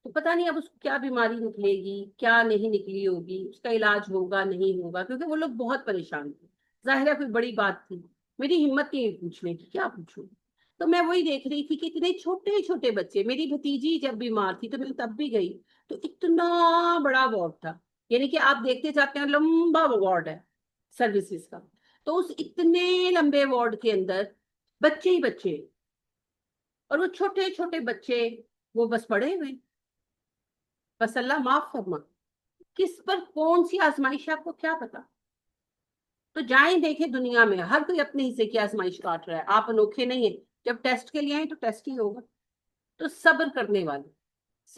تو پتہ نہیں اب اس کو کیا بیماری نکلے گی، کیا نہیں نکلی ہوگی، اس کا علاج ہوگا نہیں ہوگا، کیونکہ وہ لوگ بہت پریشان تھے. ظاہر ہے کوئی بڑی بات تھی. میری ہمت نہیں پوچھنے کی، کیا پوچھوں. تو میں وہی دیکھ رہی تھی کہ اتنے چھوٹے چھوٹے بچے. میری بھتیجی جب بیمار تھی تو میں تب بھی گئی، تو اتنا بڑا وارڈ تھا، یعنی کہ آپ دیکھتے جاتے ہیں لمبا وارڈ ہے سروسز کا. تو اس اتنے لمبے وارڈ کے اندر بچے ہی بچے، اور وہ چھوٹے چھوٹے بچے وہ بس پڑے ہوئے. بس اللہ معاف فرما، کس پر کون سی آزمائش ہے آپ کو کیا پتا. تو جائیں دیکھیں دنیا میں ہر کوئی اپنے حصے کی آزمائش کاٹ رہا ہے، آپ انوکھے نہیں ہیں. جب ٹیسٹ کے لیے آئیں تو ٹیسٹ ہی ہوگا. تو صبر کرنے والے،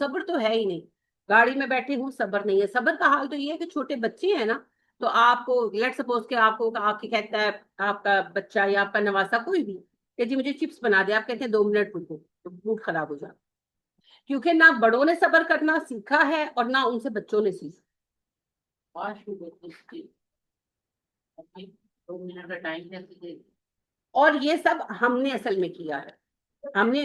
صبر تو ہے ہی نہیں. گاڑی میں بیٹھے ہوں صبر نہیں ہے. صبر کا حال تو یہ ہے کہ چھوٹے بچے ہیں نا، تو آپ کو لیٹ سپوز کہ آپ کو آپ کے کہتا ہے آپ کا بچہ یا آپ کا نواسا کوئی بھی کہ جی مجھے چپس بنا دے، آپ کہتے ہیں 2 منٹ رکو، تو موڈ خراب ہو جاتا. کیونکہ نہ بڑوں نے صبر کرنا سیکھا ہے اور نہ ان سے بچوں نے سیکھا. ابھی 2 منٹ کا ٹائم ہے. اور یہ سب ہم نے اصل میں کیا ہے. ہم نے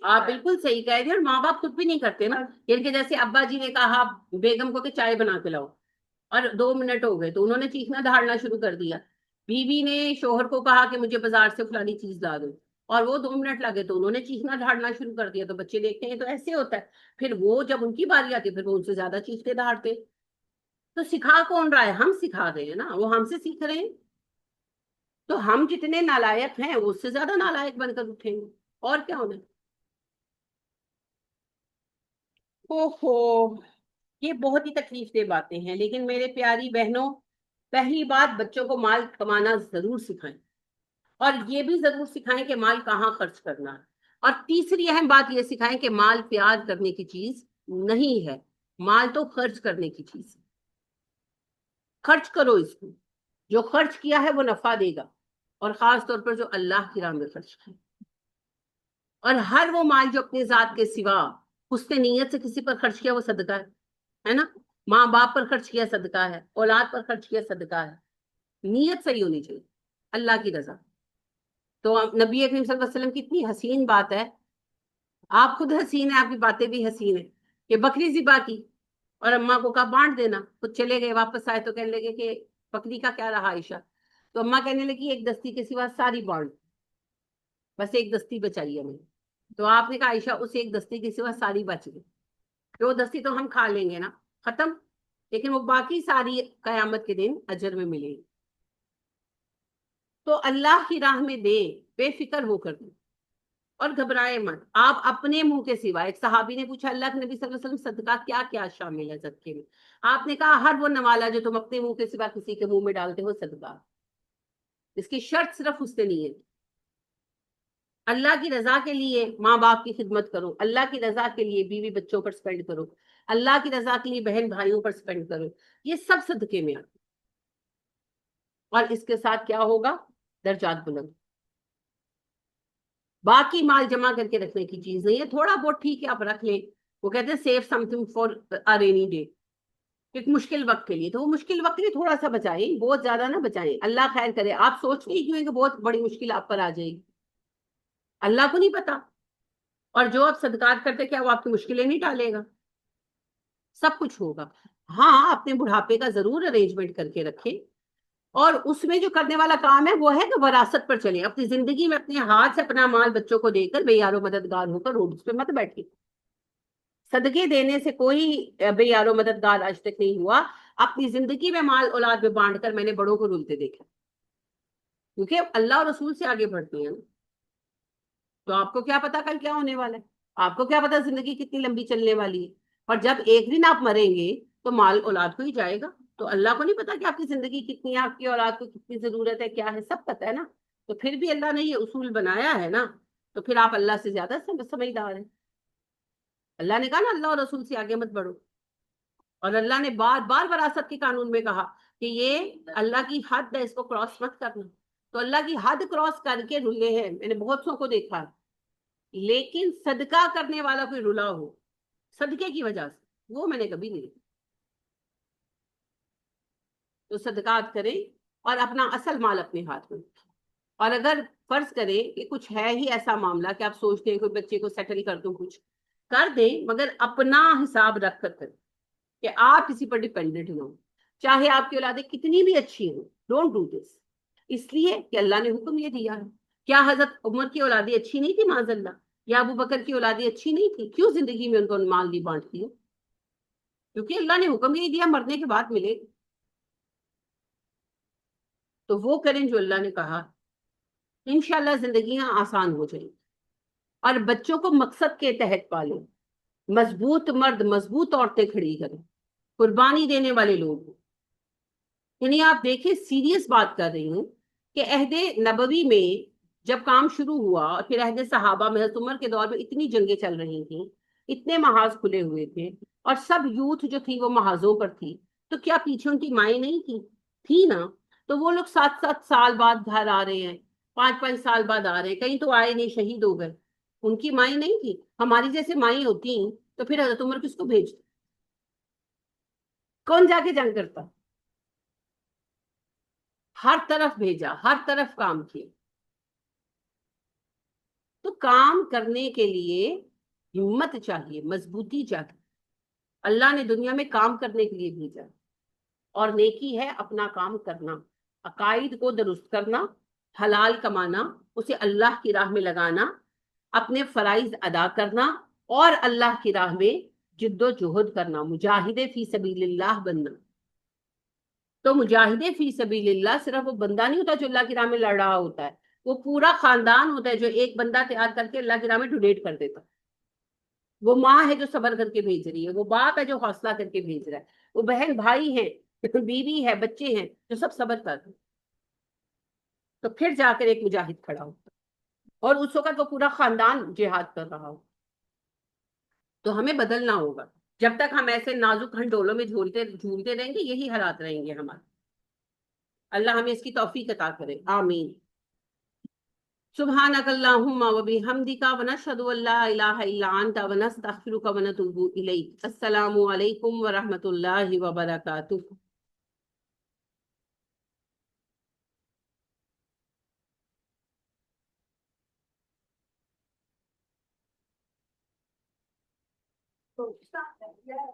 آپ بالکل صحیح کہہ رہے ہیں، اور ماں باپ خود بھی نہیں کرتے نا. یعنی کہ جیسے ابا جی نے کہا بیگم کو کہ چائے بنا کے لاؤ، اور 2 منٹ ہو گئے تو انہوں نے چیخنا دھاڑنا شروع کر دیا. بیوی نے شوہر کو کہا کہ مجھے بازار سے فلانی چیز لا دو، اور وہ 2 منٹ لگے تو انہوں نے چیخنا دھاڑنا شروع کر دیا. تو بچے دیکھتے ہیں تو ایسے ہوتا ہے. پھر وہ جب ان کی باری آتی ہے پھر وہ ان سے زیادہ چیختے دھاڑتے. تو سکھا کون رہا ہے؟ ہم سکھا رہے ہیں نا، وہ ہم سے سیکھ رہے ہیں. تو ہم جتنے نالائق ہیں وہ اس سے زیادہ نالائق بن کر اٹھیں گے، اور کیا ہونا. اوہو، یہ بہت ہی تکلیف دہ باتیں ہیں، لیکن میرے پیاری بہنوں، پہلی بات بچوں کو مال کمانا ضرور سکھائیں، اور یہ بھی ضرور سکھائیں کہ مال کہاں خرچ کرنا ہے. اور تیسری اہم بات یہ سکھائیں کہ مال پیار کرنے کی چیز نہیں ہے، مال تو خرچ کرنے کی چیز ہے. خرچ کرو اس کو، جو خرچ کیا ہے وہ نفع دے گا، اور خاص طور پر جو اللہ کی راہ میں خرچ کرے. اور ہر وہ مال جو اپنی ذات کے سوا اس نے نیت سے کسی پر خرچ کیا وہ صدقہ ہے نا. ماں باپ پر خرچ کیا صدقہ ہے، اولاد پر خرچ کیا صدقہ ہے. نیت صحیح ہونی چاہیے، اللہ کی رضا. تو نبی اکرم صلی اللہ علیہ وسلم کی اتنی حسین بات ہے، آپ خود حسین ہیں، آپ کی باتیں بھی حسین ہیں، کہ بکری ذبح کی اور اماں کو کہا بانٹ دینا. خود چلے گئے، واپس آئے تو کہنے لگے کہ بکری کا کیا رہا عائشہ. تو اماں کہنے لگی ایک دستی کے سوا ساری بانٹ، بس ایک دستی بچائی ہمیں. تو آپ نے کہا عائشہ اس ایک دستی کے سوا ساری بچ گئی، دو دستی تو ہم کھا لیں گے نا، ختم، لیکن وہ باقی ساری قیامت کے دن اجر میں ملے گی. تو اللہ کی راہ میں دے، بے فکر ہو کر دیں، اور گھبرائے مت. آپ اپنے منہ کے سوا، ایک صحابی نے پوچھا اللہ کے نبی صلی اللہ علیہ وسلم صدقہ کیا کیا شامل ہے صدقے میں؟ آپ نے کہا ہر وہ نوالا جو تم اپنے منہ کے سوا کسی کے منہ میں ڈالتے ہو صدقہ. اس کی شرط صرف اس سے نہیں ہے. اللہ کی رضا کے لیے ماں باپ کی خدمت کرو، اللہ کی رضا کے لیے بیوی بچوں پر سپینڈ کرو، اللہ کی رضا کے لیے بہن بھائیوں پر سپینڈ کرو. یہ سب صدقے میں آتے، اور اس کے ساتھ کیا ہوگا؟ درجات بلند. باقی مال جمع کر کے رکھنے کی چیز نہیں ہے. تھوڑا بہت ٹھیک ہے آپ رکھ لیں، وہ کہتے ہیں save something for a rainy day, ایک مشکل وقت کے لیے. تو وہ مشکل وقت بھی تھوڑا سا بچائیں، بہت زیادہ نہ بچائیں. اللہ خیر کرے. آپ سوچ نہیں کیوں کہ بہت بڑی مشکل آپ پر آ جائے گی، اللہ کو نہیں پتا. اور جو آپ صدقات کرتے کیا وہ آپ کی مشکلیں نہیں ٹالے گا؟ سب کچھ ہوگا. ہاں اپنے بڑھاپے کا ضرور ارینجمنٹ کر کے رکھیں، اور اس میں جو کرنے والا کام ہے وہ ہے کہ وراثت پر چلیں. اپنی زندگی میں اپنے ہاتھ سے اپنا مال بچوں کو دے کر بے یار و مددگار ہو کر روڈ پہ مت بیٹھے. صدقے دینے سے کوئی بے یار و مددگار آج تک نہیں ہوا. اپنی زندگی میں مال اولاد میں بانٹ کر میں نے بڑوں کو رولتے دیکھا، کیونکہ اللہ اور رسول سے آگے بڑھتے ہیں. تو آپ کو کیا پتا کل کیا ہونے والا ہے؟ آپ کو کیا پتا زندگی کتنی لمبی چلنے والی ہے؟ اور جب ایک دن آپ مریں گے تو مال اولاد کو ہی جائے گا. تو اللہ کو نہیں پتا کہ آپ کی زندگی کتنی ہے، آپ کی اولاد کو کتنی ضرورت ہے، کیا ہے، سب پتا ہے نا. تو پھر بھی اللہ نے یہ اصول بنایا ہے نا، تو پھر آپ اللہ سے زیادہ سمجھدار ہیں. اللہ نے کہا نا اللہ اور رسول سے آگے مت بڑھو. اور اللہ نے بار بار وراثت کے قانون میں کہا کہ یہ اللہ کی حد ہے، اس کو کراس مت کرنا. تو اللہ کی حد کراس کر کے رلے ہیں. میں نے بہت سو کو دیکھا، لیکن صدقہ کرنے والا کوئی رلا ہو صدقے کی وجہ سے، وہ میں نے کبھی نہیں دیکھا. تو صدقات کریں اور اپنا اصل مال اپنے ہاتھ میں. اور اگر فرض کریں کہ کچھ ہے ہی ایسا معاملہ کہ آپ سوچتے ہیں کوئی بچے کو سیٹل کر دوں، کچھ کر دیں، مگر اپنا حساب رکھ کر کریں کہ آپ کسی پر ڈیپینڈنٹ نہ ہو. چاہے آپ کی اولادیں کتنی بھی اچھی ہوں، ڈونٹ ڈو دس. اس لیے کہ اللہ نے حکم یہ دیا ہے. کیا حضرت عمر کی اولادیں اچھی نہیں تھی معاذ اللہ؟ یا ابو بکر کی اولادیں اچھی نہیں تھی؟ کیوں زندگی میں ان کو مال نہیں بانٹتی ہے؟ کیونکہ اللہ نے حکم یہ دیا مرنے کے بعد ملے. تو وہ کریں جو اللہ نے کہا، انشاءاللہ زندگیاں آسان ہو جائیں. اور بچوں کو مقصد کے تحت پالیں. مضبوط مرد مضبوط عورتیں کھڑی کریں، قربانی دینے والے لوگ. یعنی آپ دیکھیں، سیریس بات کر رہی ہوں کہ عہد نبوی میں جب کام شروع ہوا اور پھر عہد صحابہ میں حضرت عمر کے دور میں اتنی جنگیں چل رہی تھیں، اتنے محاذ کھلے ہوئے تھے، اور سب یوتھ جو تھی وہ محاذوں پر تھی. تو کیا پیچھے ان کی مائیں نہیں تھی نا؟ تو وہ لوگ 7 7 سال بعد گھر آ رہے ہیں، 5 5 سال بعد آ رہے ہیں، کہیں تو آئے نہیں، شہید ہو گئے. ان کی مائیں نہیں تھی. ہماری جیسے مائیں ہوتی تو پھر حضرت عمر کس کو بھیجتے؟ کون جا کے جنگ کرتا؟ ہر طرف بھیجا، ہر طرف کام کیا. تو کام کرنے کے لیے ہمت چاہیے، مضبوطی چاہیے. اللہ نے دنیا میں کام کرنے کے لیے بھیجا، اور نیکی ہے اپنا کام کرنا، عقائد کو درست کرنا، حلال کمانا، اسے اللہ کی راہ میں لگانا، اپنے فرائض ادا کرنا، اور اللہ کی راہ میں جد و جہد کرنا، مجاہد فی سبیل اللہ بننا. تو مجاہد فی سبیل اللہ صرف وہ بندہ نہیں ہوتا جو اللہ کی راہ میں لڑ رہا ہوتا ہے، وہ پورا خاندان ہوتا ہے جو ایک بندہ تیار کر کے اللہ کی راہ میں ڈونیٹ کر دیتا. وہ ماں ہے جو صبر کر کے بھیج رہی ہے، وہ باپ ہے جو حوصلہ کر کے بھیج رہا ہے، وہ بہن بھائی ہیں، بیوی ہے، بچے ہیں جو سب صبر کر رہے ہیں. تو پھر جا کر ایک مجاہد کھڑا ہوتا ہے، اور اس وقت وہ پورا خاندان جہاد کر رہا ہو. تو ہمیں بدلنا ہوگا. جب تک ہم ایسے نازک ہنڈولوں میں جھولتے رہیں گے، یہی حالات رہیں گے ہمارے. اللہ ہمیں اس کی توفیق عطا کرے، آمین. سبحانک اللہم و بحمدک ونشہد ان لا الہ الا انت ونستغفرک ونتوب الیک. السلام علیکم ورحمۃ اللہ وبرکاتہ. So stop that. Yeah.